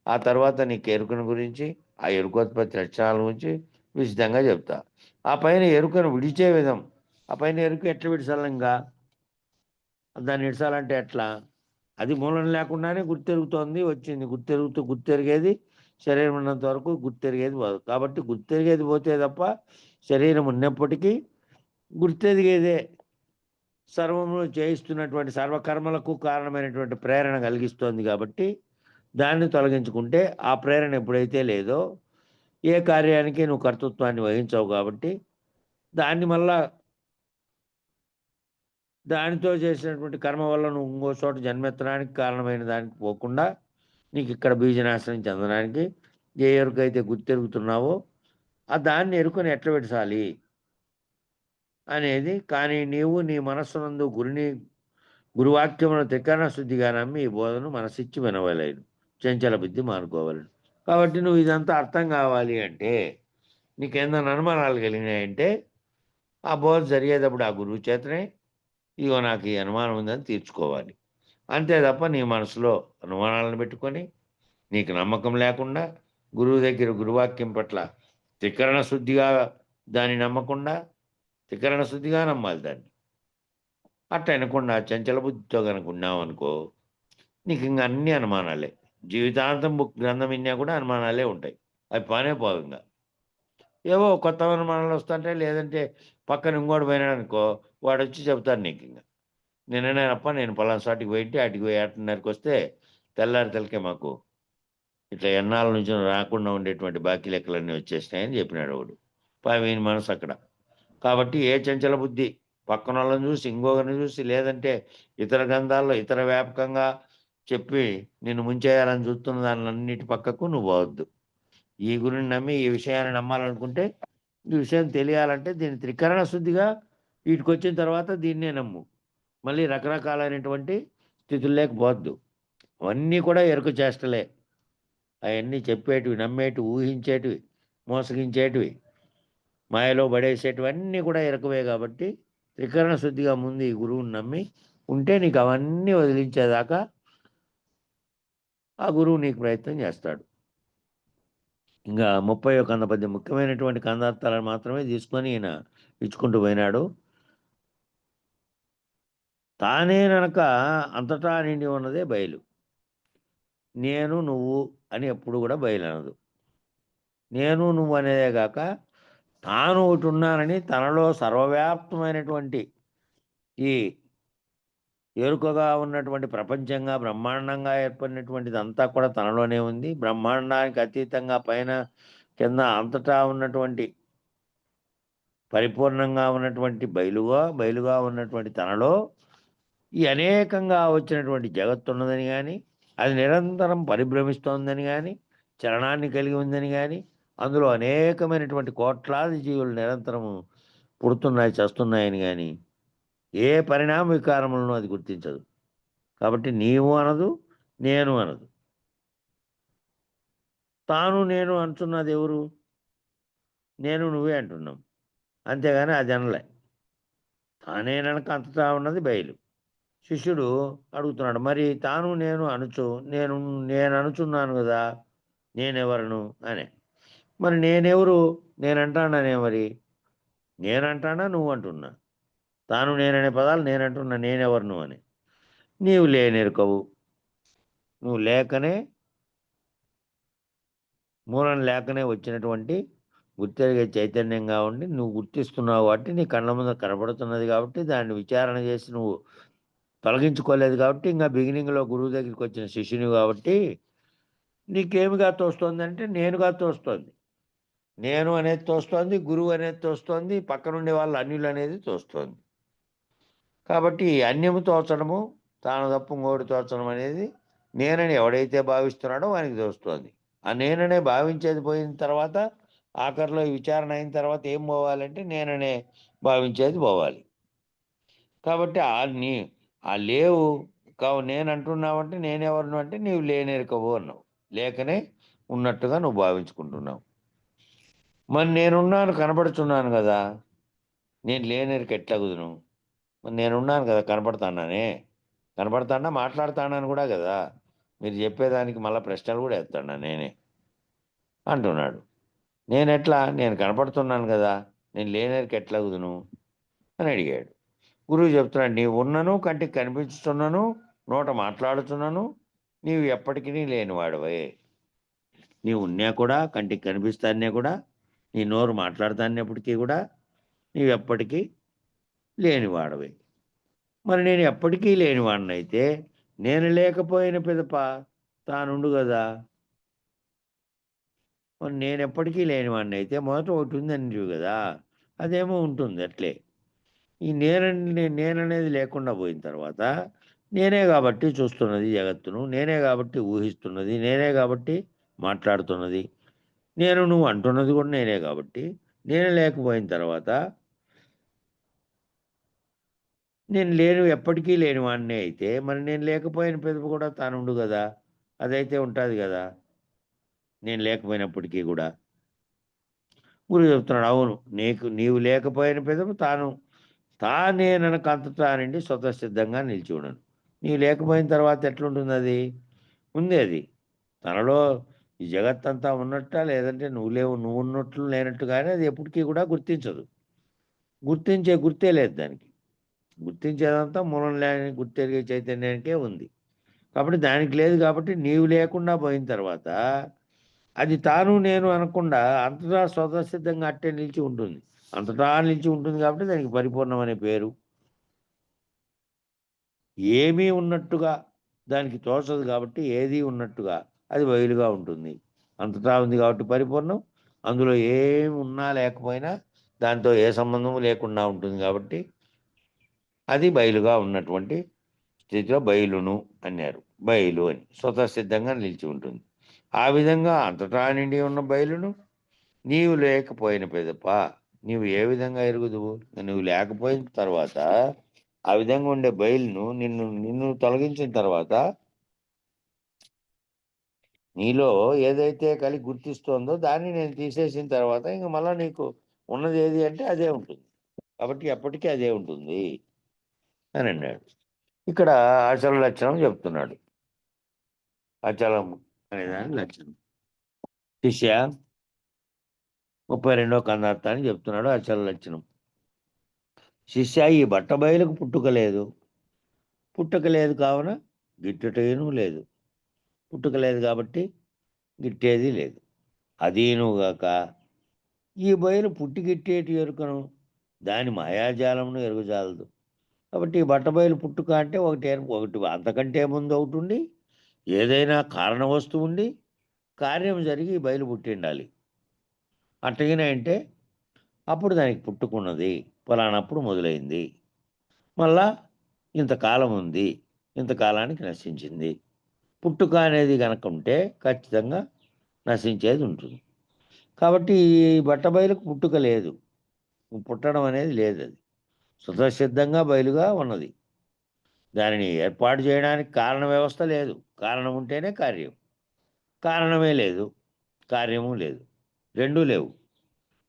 ఆ తర్వాత నీకు ఎరుకను గురించి ఆ ఎరుకోత్పత్తి లక్షణాల గురించి విశదంగా చెప్తా. ఆ పైన ఎరుకను విడిచే విధం, ఆ పైన ఎరుక ఎట్లా విడిచాలంగా, దాన్ని విడిచాలంటే ఎట్లా? అది మూలం లేకుండానే గుర్తెరుగుతోంది, వచ్చింది. గుర్తెరిగేది శరీరం ఉన్నంత వరకు గుర్తెరిగేది పోదు. కాబట్టి గుర్తెరిగేది పోతే తప్ప శరీరం ఉన్నప్పటికీ గుర్తెరిగేదే సర్వమును చేయిస్తున్నటువంటి సర్వకర్మలకు కారణమైనటువంటి ప్రేరణ కలిగిస్తోంది. కాబట్టి దాన్ని తొలగించుకుంటే ఆ ప్రేరణ ఎప్పుడైతే లేదో ఏ కార్యానికి నువ్వు కర్తృత్వాన్ని వహించవు. కాబట్టి దాన్ని మళ్ళా దానితో చేసినటువంటి కర్మ వల్ల నువ్వు ఇంకో చోట జన్మెత్తడానికి కారణమైన దానికి పోకుండా నీకు ఇక్కడ బీజనాశనం చెందడానికి ఏ ఎరుకైతే గుర్తెరుగుతున్నావో ఆ దాన్ని ఎరుకొని ఎట్లా పెట్టాలి అనేది. కానీ నీవు నీ మనస్సునందు గురువాక్యమును త్రికరణ శుద్ధిగా నమ్మి ఈ బోధను మనసిచ్చి వినవలేను, చంచల బుద్ధి మానుకోవలను. కాబట్టి నువ్వు ఇదంతా అర్థం కావాలి అంటే, నీకేందన్నా అనుమానాలు కలిగినాయంటే ఆ బోధ జరిగేటప్పుడు ఆ గురువు చేతనే ఇగో నాకు ఈ అనుమానం ఉందని తీర్చుకోవాలి. అంతే తప్ప నీ మనసులో అనుమానాలను పెట్టుకొని నీకు నమ్మకం లేకుండా గురువు దగ్గర గురువాక్యం పట్ల త్రికరణ శుద్ధిగా దాన్ని నమ్మకుండా త్రికరణ శుద్ధిగా నమ్మాలి దాన్ని. అట్లా అనకుండా చంచల బుద్ధితో కనుక ఉన్నావనుకో నీకు ఇంకా అన్ని అనుమానాలే. జీవితాంతం గ్రంథం విన్నా కూడా అనుమానాలే ఉంటాయి. అవి పానే పోవు. ఇంకా ఏవో కొత్త అనుమానాలు వస్తుంటాయి. లేదంటే పక్కన ఇంకోటి పోయినాడు అనుకో వాడు వచ్చి చెబుతారు నీకు ఇంకా నిన్ననేనప్ప నేను పలానా సాటికి పోయింటే అటుకి పోయి 8:30కి వస్తే తెల్లారి తెలకే మాకు ఇట్లా ఎన్నాళ్ళ నుంచి రాకుండా ఉండేటువంటి బాకీ లెక్కలన్నీ వచ్చేసినాయని చెప్పినాడు వాడు. వీని మనసు అక్కడ. కాబట్టి ఏ చంచల బుద్ధి పక్కన వాళ్ళని చూసి ఇంకొకరిని చూసి లేదంటే ఇతర గ్రంథాల్లో ఇతర వ్యాపకంగా చెప్పి నిన్ను ముంచేయాలని చూస్తున్న దానిలన్నిటి పక్కకు నువ్వు పోవద్దు. ఈ గురిని నమ్మి ఈ విషయాన్ని నమ్మాలనుకుంటే ఈ విషయం తెలియాలంటే దీన్ని త్రికరణ శుద్ధిగా వీటికి వచ్చిన తర్వాత దీన్నే నమ్ము. మళ్ళీ రకరకాలైనటువంటి స్థితుల్లోకి పోవద్దు. అవన్నీ కూడా ఎరుక చేష్టలే. అవన్నీ చెప్పేటివి, నమ్మేటివి, ఊహించేటివి, మోసగించేటివి, మాయలో పడేసేటివన్నీ కూడా ఎరకవే. కాబట్టి త్రికరణ శుద్ధిగా ముందు ఈ గురువుని నమ్మి ఉంటే నీకు అవన్నీ వదిలించేదాకా ఆ గురువు నీకు ప్రయత్నం చేస్తాడు. ఇంకా 30వ కంద పద్యం ముఖ్యమైనటువంటి కందార్థాలను మాత్రమే తీసుకొని ఈయన ఇచ్చుకుంటూ పోయినాడు. తానేననక అంతటా నిండి ఉన్నదే బయలు. నేను నువ్వు అని ఎప్పుడు కూడా బయలనదు. నేను నువ్వు అనేదే కాక తాను ఒకటి ఉన్నానని తనలో సర్వవ్యాప్తమైనటువంటి ఈ ఎరుకగా ఉన్నటువంటి ప్రపంచంగా బ్రహ్మాండంగా ఏర్పడినటువంటిది అంతా కూడా తనలోనే ఉంది. బ్రహ్మాండానికి అతీతంగా పైన కింద అంతటా ఉన్నటువంటి పరిపూర్ణంగా ఉన్నటువంటి బయలుగా ఉన్నటువంటి తనలో ఈ అనేకంగా వచ్చినటువంటి జగత్తు ఉన్నదని కానీ అది నిరంతరం పరిభ్రమిస్తోందని కానీ చలనాన్ని కలిగి ఉందని కానీ అందులో అనేకమైనటువంటి కోట్లాది జీవులు నిరంతరము పుడుతున్నాయి చస్తున్నాయని కానీ ఏ పరిణామ వికారములను అది గుర్తించదు. కాబట్టి నీవు అనదు, నేను అనదు. తాను నేను అంటున్నది ఎవరు? నేను నువ్వే అంటున్నాం. అంతేగాని అది అనలే. తానేనక అంతటా ఉన్నది బయలు. శిష్యుడు అడుగుతున్నాడు, మరి తాను నేను నేను అనుచున్నాను కదా నేనెవరను అని. మరి నేనెవరు? నేనంటానే. మరి నేనంటానా నువ్వు అంటున్నా? తాను నేననే పదాలు నేనంటున్నా నేనెవరను అని. నీవు లేనెరుకవు. నువ్వు లేకనే మూలం లేకనే వచ్చినటువంటి గుర్తెరిగే చైతన్యంగా ఉండి నువ్వు గుర్తిస్తున్నావు కాబట్టి నీ కళ్ళ ముందు కనబడుతున్నది కాబట్టి దాన్ని విచారణ చేసి నువ్వు తొలగించుకోలేదు కాబట్టి ఇంకా బిగినింగ్లో గురువు దగ్గరికి వచ్చిన శిష్యుని కాబట్టి నీకేమిగా తోస్తోంది అంటే నేనుగా తోస్తోంది. నేను అనేది తోస్తోంది, గురువు అనేది తోస్తోంది, పక్కనుండే వాళ్ళు అన్యులు అనేది తోస్తోంది. కాబట్టి అన్యము తోచడము తాను తప్ప ఇంకోటి తోచడం అనేది నేనని ఎవడైతే భావిస్తున్నాడో వానికి తోస్తోంది. ఆ నేననే భావించేది పోయిన తర్వాత ఆఖరిలో విచారణ అయిన తర్వాత ఏం పోవాలంటే నేననే భావించేది పోవాలి. కాబట్టి ఆ లేవు కావు నేను అంటున్నావంటే నేనెవరిను అంటే నీవు లేనెరుకవు అన్నావు. లేకనే ఉన్నట్టుగా నువ్వు భావించుకుంటున్నావు. మరి నేనున్నాను కనబడుతున్నాను కదా, నేను లేనెరుక ఎట్లాగుదును? మరి నేనున్నాను కదా, కనపడతానా మాట్లాడతానని కూడా కదా. మీరు చెప్పేదానికి మళ్ళీ ప్రశ్నలు కూడా వేస్తాడా నేనే అంటున్నాడు. నేను కనపడుతున్నాను కదా, నేను లేనెరుక ఎట్లాగుదును అని అడిగాడు. గురువు చెప్తున్నాడు, నీవు ఉన్నను కంటికి కనిపించుతున్నాను, నోట మాట్లాడుతున్నాను, నీవు ఎప్పటికీ లేనివాడవే. నీవు ఉన్నా కూడా కంటికి కనిపిస్తానే కూడా నీ నోరు మాట్లాడతానేప్పటికీ కూడా నీవు ఎప్పటికీ లేనివాడవే. మరి నేను ఎప్పటికీ లేనివాడినైతే నేను లేకపోయిన పిదప తానుండు కదా. మరి నేను ఎప్పటికీ లేనివాడిని అయితే మొదట ఒకటి ఉందని కదా, అదేమో ఉంటుంది అట్లే. ఈ నేననేది లేకుండా పోయిన తర్వాత నేనే కాబట్టి చూస్తున్నది జగత్తును. నేనే కాబట్టి ఊహిస్తున్నది. నేనే కాబట్టి మాట్లాడుతున్నది. నువ్వు అంటున్నది కూడా నేనే కాబట్టి నేను లేకపోయిన తర్వాత నేను ఎప్పటికీ లేని వాడినే అయితే మరి నేను లేకపోయిన పిదప కూడా తానుండు గదా! అదైతే ఉంటాది గదా! నేను లేకపోయినప్పటికీ గూడా. గురువు చెప్తున్నాడు. అవును. నీవు లేకపోయిన పిదప తానేననక అంతటా నిండి స్వతసిద్ధంగా నిలిచి ఉండెను. నీవు లేకపోయిన తర్వాత ఎట్లుంటుందది? ఉంది అది. తనలో ఈ జగత్తంతా ఉన్నట్టా? లేదంటే నువ్వు లేవు నువ్వున్నట్లు లేనట్టుగానే అది ఎప్పటికీ కూడా గుర్తించదు. గుర్తించే గుర్తే లేదు దానికి. గుర్తించేదంతా మూలం లేని గుర్తెరిగే చైతన్యానికే ఉంది. కాబట్టి దానికి లేదు కాబట్టి నీవు లేకుండా పోయిన తర్వాత అది తాను నేను అనకుండా అంతటా స్వతసిద్ధంగా అట్టే నిలిచి ఉంటుంది. అంతటా నిలిచి ఉంటుంది కాబట్టి దానికి పరిపూర్ణం అనే పేరు. ఏమీ ఉన్నట్టుగా దానికి తోచదు కాబట్టి ఏదీ ఉన్నట్టుగా అది బయలుగా ఉంటుంది. అంతటా ఉంది కాబట్టి పరిపూర్ణం. అందులో ఏమి ఉన్నా లేకపోయినా దాంతో ఏ సంబంధము లేకుండా ఉంటుంది కాబట్టి అది బయలుగా ఉన్నటువంటి స్థితిలో బయలును అన్నారు. బయలు అని స్వతసిద్ధంగా నిలిచి ఉంటుంది. ఆ విధంగా అంతటా నిండి ఉన్న బయలును నీవు లేకపోయిన పిదప నీవు ఏ విధంగా ఎరుగుదువు? నువ్వు లేకపోయిన తర్వాత ఆ విధంగా ఉండే బయలును నిన్ను తొలగించిన తర్వాత నీలో ఏదైతే కలిగి గుర్తిస్తోందో దాన్ని నేను తీసేసిన తర్వాత ఇంక మళ్ళా నీకు ఉన్నది ఏది అంటే అదే ఉంటుంది. కాబట్టి ఎప్పటికీ అదే ఉంటుంది అని అన్నాడు. ఇక్కడ అచల లక్షణం చెప్తున్నాడు. అచలం అనేదాని లక్షణం. శిష్య 32వ కందార్థాన్ని చెప్తున్నాడు అచల లక్షణం. శిష్య ఈ బట్ట బయలుకు పుట్టుక లేదు. పుట్టుక లేదు కావున గిట్టుటేను లేదు. పుట్టుక లేదు కాబట్టి గిట్టేది లేదు. అదీనుగాక ఈ బయలు పుట్టి గిట్టేటి ఎరుకను దాని మాయాజాలమును ఎరుగుజాలదు. కాబట్టి ఈ బట్ట బయలు పుట్టుక అంటే ఒకటి అంతకంటే ముందు ఒకటి ఉండి ఏదైనా కారణ వస్తువు ఉండి కార్యం జరిగి ఈ బయలు పుట్టిండాలి. అట్టగిన అంటే అప్పుడు దానికి పుట్టుకున్నది ఫలానప్పుడు మొదలైంది. మళ్ళా ఇంతకాలం ఉంది. ఇంతకాలానికి నశించింది. పుట్టుక అనేది గనక ఉంటే ఖచ్చితంగా నశించేది ఉంటుంది. కాబట్టి ఈ బట్టబయలుకు పుట్టుక లేదు. పుట్టడం అనేది లేదది. స్వతసిద్ధంగా బయలుగా ఉన్నది. దానిని ఏర్పాటు చేయడానికి కారణ వ్యవస్థ లేదు. కారణం ఉంటేనే కార్యం. కారణమే లేదు. కార్యము లేదు. రెండూ లేవు.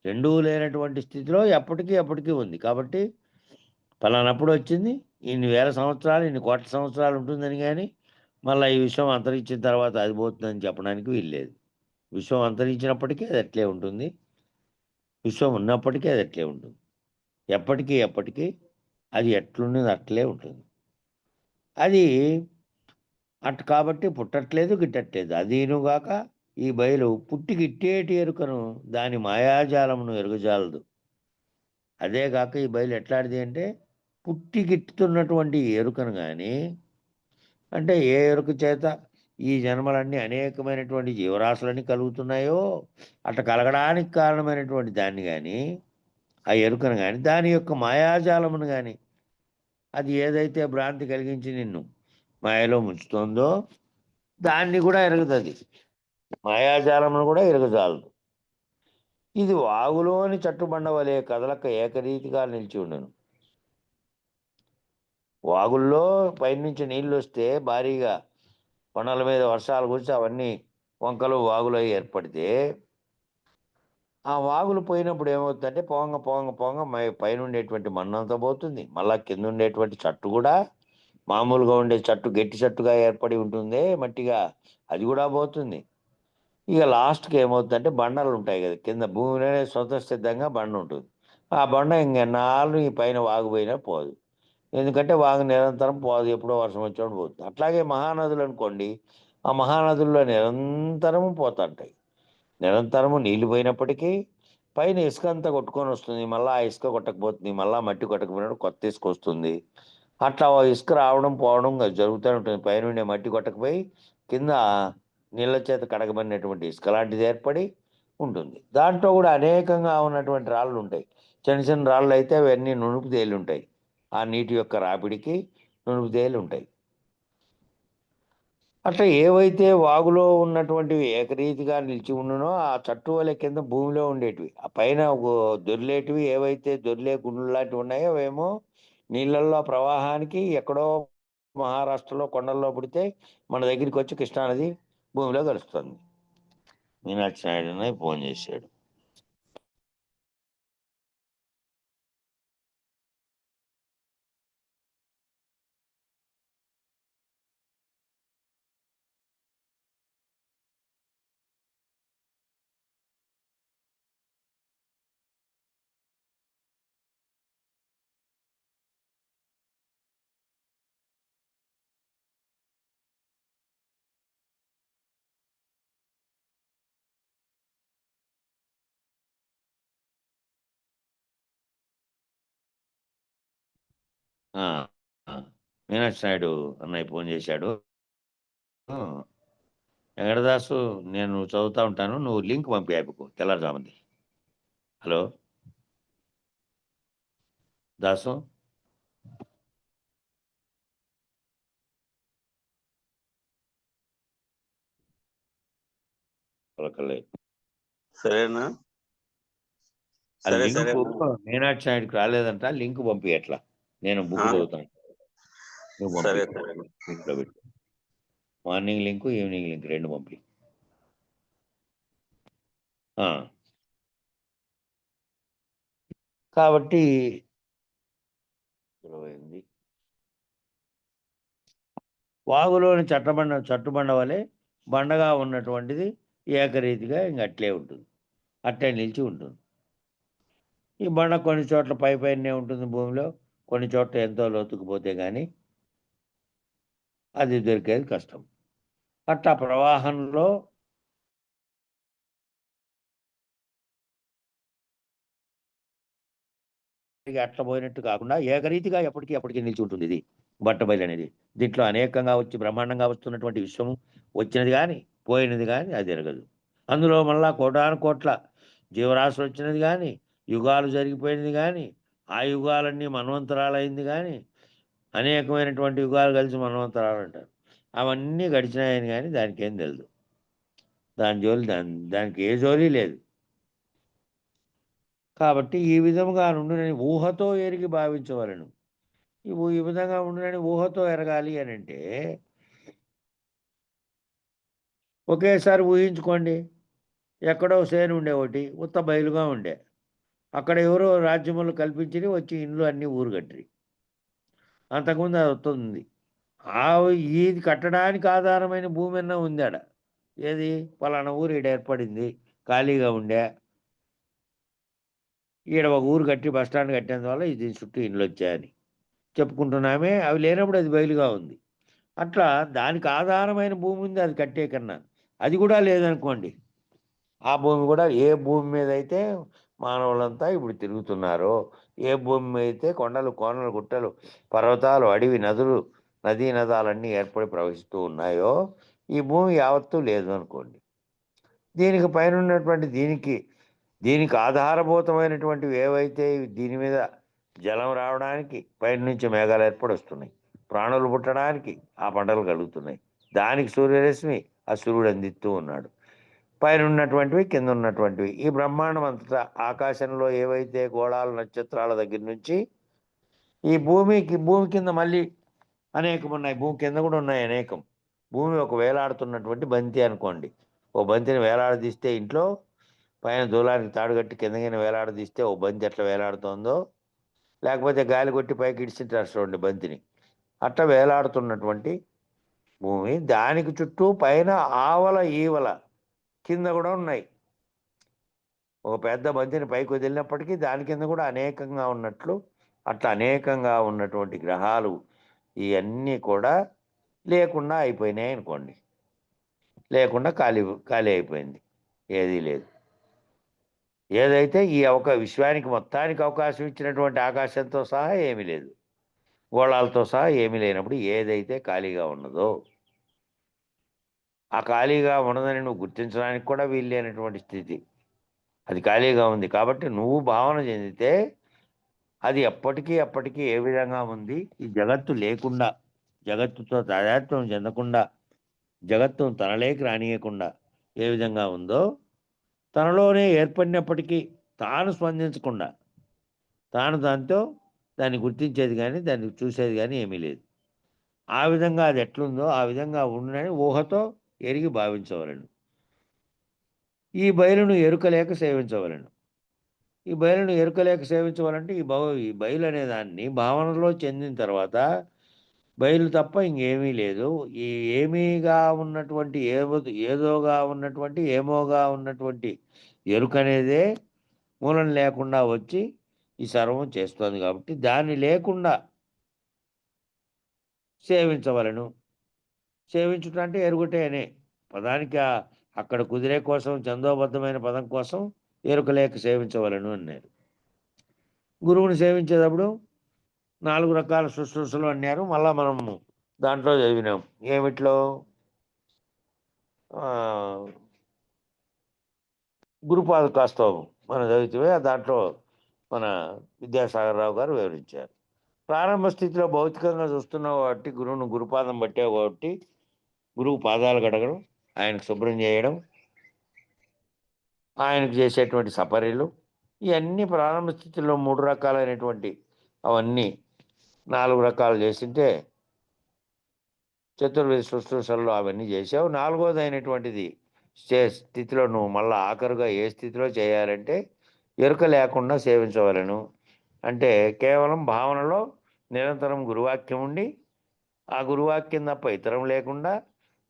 రెండూ లేనటువంటి స్థితిలో ఎప్పటికీ ఉంది. కాబట్టి పలానప్పుడు వచ్చింది. ఇన్ని వేల సంవత్సరాలు, ఇన్ని కోట్ల సంవత్సరాలు ఉంటుందని గాని, మళ్ళా ఈ విశ్వం అంతరించిన తర్వాత అది పోతుందని చెప్పడానికి వీల్లేదు. విశ్వం అంతరించినప్పటికీ అది అట్లే ఉంటుంది. విశ్వం ఉన్నప్పటికీ అది అట్లే ఉంటుంది. ఎప్పటికీ అది ఎట్లున్నదో అట్లే ఉంటుంది. అది కాబట్టి పుట్టట్లేదు, గిట్టట్లేదు. అదీనుగాక ఈ బయలు పుట్టి గిట్టేటి ఎరుకను దాని మాయాజాలమును ఎరుగజాలదు. అదే గాక ఈ బయలు ఎట్లాంటిది అంటే పుట్టి గిట్టుతున్నటువంటి ఎరుకను గాని అంటే ఏ ఎరుక చేత ఈ జన్మలన్నీ అనేకమైనటువంటి జీవరాశులన్నీ కలుగుతున్నాయో అట్లా కలగడానికి కారణమైనటువంటి దాన్ని గాని ఆ ఎరుకను గాని దాని యొక్క మాయాజాలమును గాని అది ఏదైతే భ్రాంతి కలిగించి నిన్ను మాయలో ముంచుతోందో దాన్ని కూడా ఎరగదది. మాయాజాలమును కూడా ఎరగజాలదు. ఇది వాగులోని చట్టుబండ వలె కదలక ఏకరీతిగా నిలిచి ఉండను. వాగుల్లో పైనుంచి నీళ్ళొస్తే భారీగా కొండల మీద వర్షాలు కురిసి అవన్నీ వంకలు వాగులు ఏర్పడితే ఆ వాగులు పోయినప్పుడు ఏమవుతుందంటే పోంగ పైన ఉండేటువంటి మన్నంతా పోతుంది. మళ్ళా కింద ఉండేటువంటి చెట్టు కూడా మామూలుగా ఉండే చెట్టు గట్టి చెట్టుగా ఏర్పడి ఉంటుంది మట్టిగా, అది కూడా పోతుంది. ఇక లాస్ట్కి ఏమవుతుందంటే బండలు ఉంటాయి కదా, కింద భూమిలోనే స్వతసిద్ధంగా బండ ఉంటుంది. ఆ బండ ఇంకెన్నాళ్ళు ఈ పైన వాగు పోయినా పోదు. ఎందుకంటే వాగు నిరంతరం పోదు, ఎప్పుడో వర్షం వచ్చినప్పుడు పోతుంది. అట్లాగే మహానదులు అనుకోండి, ఆ మహానదుల్లో నిరంతరము పోతుంటాయి. నిరంతరము నీళ్లు పోయినప్పటికీ పైన ఇసుక అంతా కొట్టుకొని వస్తుంది. మళ్ళీ ఆ ఇసుక కొట్టకపోతుంది, మళ్ళీ మట్టి కొట్టకపోయినప్పుడు కొత్త ఇసుక వస్తుంది. అట్లా ఇసుక రావడం పోవడం జరుగుతూనే ఉంటుంది. పైనుండే మట్టి కొట్టకపోయి కింద నీళ్ళ చేత కడగబడినటువంటి ఇసుక లాంటిది ఏర్పడి ఉంటుంది. దాంట్లో కూడా అనేకంగా ఉన్నటువంటి రాళ్ళు ఉంటాయి. చిన్న చిన్న రాళ్ళు అయితే అవన్నీ నునుపు తేలి ఉంటాయి. ఆ నీటి యొక్క రాపిడికి నునుపు తేలి ఉంటాయి. అట్లా ఏవైతే వాగులో ఉన్నటువంటివి ఏకరీతిగా నిలిచి ఉండునో ఆ చట్టు వలె కింద భూమిలో ఉండేటివి, ఆ పైన దొర్లేటివి ఏవైతే దొర్లే గుండ్లు లాంటివి ఉన్నాయో అవేమో నీళ్ళల్లో ప్రవాహానికి ఎక్కడో మహారాష్ట్రలో కొండల్లో పుడితే మన దగ్గరికి వచ్చి కృష్ణానది భూమిలో కలుస్తుంది. మీనాక్షి నాయుడు ఫోన్ చేశాడు. మీనాక్షి నాయుడు అన్నయ్య ఫోన్ చేశాడు. వెంకటదాసు, నేను చదువుతా ఉంటాను, నువ్వు లింక్ పంపి అయిపోకు తెల్లారుజాముంది. హలో దాసు, సరేనా? ఆ సరే లింక్ సరే మీనాక్షి నాయుడుకి రాలేదంట, లింక్ పంపి ఎట్లా, నేను బుక్ చదువుతాను. నువ్వు పంపి సరే లింక్లో పెట్టు. మార్నింగ్ లింక్, ఈవినింగ్ లింక్ రెండు పంపి. కాబట్టి వాగులోని చట్టుబండ వలె బండగా ఉన్నటువంటిది ఏకరీతిగా ఇంక అట్లే ఉంటుంది, అట్లే నిలిచి ఉంటుంది. ఈ బండ కొన్ని చోట్ల పైనే ఉంటుంది భూమిలో, కొన్ని చోట్ల ఎంతో లోతుకుపోతే కానీ అది దొరికేది కష్టం. అట్లా ప్రవాహంలో అట్లా పోయినట్టు కాకుండా ఏకరీతిగా ఎప్పటికీ నిలిచి ఉంటుంది ఇది బట్టబయలు అనేది. దీంట్లో అనేకంగా వచ్చి బ్రహ్మాండంగా వస్తున్నటువంటి విశ్వము వచ్చినది కానీ పోయినది కానీ అది ఎరగదు. అందులో మళ్ళా కోటాను జీవరాశులు వచ్చినది కానీ, యుగాలు జరిగిపోయినది కానీ, ఆ యుగాలన్నీ మన్వంతరాలైంది కానీ, అనేకమైనటువంటి యుగాలు కలిసి మన్వంతరాలు అంటారు. అవన్నీ గడిచినాయని కానీ దానికి ఏం తెలియదు. దానికి ఏ జోలి లేదు. కాబట్టి ఈ విధముగా నుండునని ఊహతో ఎరిగి భావించవలను. ఈ విధంగా ఉండునని ఊహతో ఎరగాలి అని అంటే ఒకేసారి ఊహించుకోండి, ఎక్కడో సేను ఉండే ఒకటి ఉత్త బయలుగా ఉండే, అక్కడ ఎవరో రాజ్యములు కల్పించి వచ్చి ఇండ్లు అన్నీ ఊరు కట్టిరి. అంతకుముందు అది వస్తుంది. ఇది కట్టడానికి ఆధారమైన భూమి అన్నా ఉంది ఆడ. ఏది పలానా ఊరు ఈడ ఏర్పడింది, ఖాళీగా ఉండే, ఈడ ఒక ఊరు కట్టి బస్టాండ్ కట్టేందువల్ల ఇది చుట్టూ ఇండ్లు వచ్చాయని చెప్పుకుంటున్నామే. అవి లేనప్పుడు అది బయలుగా ఉంది. అట్లా దానికి ఆధారమైన భూమి ఉంది అది కట్టే కన్నా. అది కూడా లేదనుకోండి, ఆ భూమి కూడా ఏ భూమి మీద అయితే మానవులంతా ఇప్పుడు తిరుగుతున్నారో, ఏ భూమి మీద అయితే కొండలు కోనలు గుట్టలు పర్వతాలు అడవి నదులు నదీ నదాలన్నీ ఏర్పడి ప్రవహిస్తూ ఉన్నాయో ఈ భూమి యావత్తూ లేదు అనుకోండి. దీనికి పైన ఉన్నటువంటి దీనికి ఆధారభూతమైనటువంటివి ఏవైతే దీని మీద జలం రావడానికి పైన నుంచి మేఘాలు ఏర్పడి వస్తున్నాయి, ప్రాణులు పుట్టడానికి ఆ పంటలు కలుగుతున్నాయి, దానికి సూర్యరశ్మి ఆ సూర్యుడు అందిస్తూ ఉన్నాడు, పైన ఉన్నటువంటివి కింద ఉన్నటువంటివి. ఈ బ్రహ్మాండం అంతటా ఆకాశంలో ఏవైతే గోళాలు నక్షత్రాల దగ్గర నుంచి ఈ భూమి కింద మళ్ళీ అనేకం ఉన్నాయి, భూమి కింద కూడా ఉన్నాయి అనేకం. భూమి ఒక వేలాడుతున్నటువంటి బంతి అనుకోండి. ఓ బంతిని వేలాడదీస్తే ఇంట్లో పైన దూలానికి తాడు కట్టి కిందకిన వేలాడదీస్తే ఓ బంతి ఎట్లా వేలాడుతుందో, లేకపోతే గాలి కొట్టి పైకి ఇడిచింటారు చూడండి బంతిని, అట్లా వేలాడుతున్నటువంటి భూమి. దానికి చుట్టూ పైన ఆవల ఈవల కింద కూడా ఉన్నాయి. ఒక పెద్ద బంతిని పైకి వదిలినప్పటికీ దాని కింద కూడా అనేకంగా ఉన్నట్లు అట్లా అనేకంగా ఉన్నటువంటి గ్రహాలు ఇవన్నీ కూడా లేకుండా అయిపోయినాయి అనుకోండి. లేకుండా ఖాళీ అయిపోయింది, ఏదీ లేదు. ఏదైతే ఈ విశ్వానికి మొత్తానికి అవకాశం ఇచ్చినటువంటి ఆకాశంతో సహా ఏమీ లేదు, గోళాలతో సహా ఏమీ లేనప్పుడు ఏదైతే ఖాళీగా ఉన్నదో ఆ ఖాళీగా ఉన్నదని నువ్వు గుర్తించడానికి కూడా వీలు లేనటువంటి స్థితి. అది ఖాళీగా ఉంది. కాబట్టి నువ్వు భావన చెందితే అది అప్పటికీ ఏ విధంగా ఉంది, ఈ జగత్తు లేకుండా, జగత్తుతో తాదాత్మ్యం చెందకుండా, జగత్తును తనలోకి రానియకుండా ఏ విధంగా ఉందో, తనలోనే ఏర్పడినప్పటికీ తాను స్పందించకుండా, తాను దాంతో దాన్ని గుర్తించేది కానీ, దాన్ని చూసేది కానీ ఏమీ లేదు. ఆ విధంగా అది ఎట్లుందో ఆ విధంగా ఉండునని ఊహతో ఎరిగి భావించవలెను. ఈ బయలును ఎరుకలేక సేవించవలెను. ఈ బయలును ఎరుకలేక సేవించవాలంటే ఈ బయలు అనే దాన్ని భావనలో చెందిన తర్వాత బయలు తప్ప ఇంకేమీ లేదు. ఈ ఏమీగా ఉన్నటువంటి ఏదోగా ఉన్నటువంటి ఏమోగా ఉన్నటువంటి ఎరుకనేదే మూలం లేకుండా వచ్చి ఈ సర్వం చేస్తోంది కాబట్టి దాన్ని లేకుండా సేవించవలెను. సేవించుట అంటే ఎరుగుటే అనే పదానికి అక్కడ కుదిరే కోసం ఛందోబద్ధమైన పదం కోసం ఎరుకలేక సేవించవలెను అన్నారు. గురువుని సేవించేటప్పుడు 4 రకాల శుశ్రూషలు అన్నారు. మళ్ళా మనము దాంట్లో చదివినాం. ఏమిట్లో? గురుపాదుకాస్తవం మనం చదివితే దాంట్లో మన విద్యాసాగర్ రావు గారు వివరించారు. ప్రారంభ స్థితిలో భౌతికంగా చూస్తున్నావు కాబట్టి గురుపాదం పట్టావు కాబట్టి గురువు పాదాలు కడగడం, ఆయనకు శుభ్రం చేయడం, ఆయనకు చేసేటువంటి సపర్యలు, ఇవన్నీ ప్రారంభ స్థితిలో 3 రకాలైనటువంటి అవన్నీ 4 రకాలు చేసింటే చతుర్వేద శుశ్రూషల్లో అవన్నీ చేసావు. 4వది అయినటువంటిది స్థితిలో నువ్వు మళ్ళీ ఆఖరుగా ఏ స్థితిలో చేయాలంటే ఎరుక లేకుండా సేవించవలను. అంటే కేవలం భావనలో నిరంతరం గురువాక్యం ఉండి, ఆ గురువాక్యం తప్ప ఇతరం లేకుండా,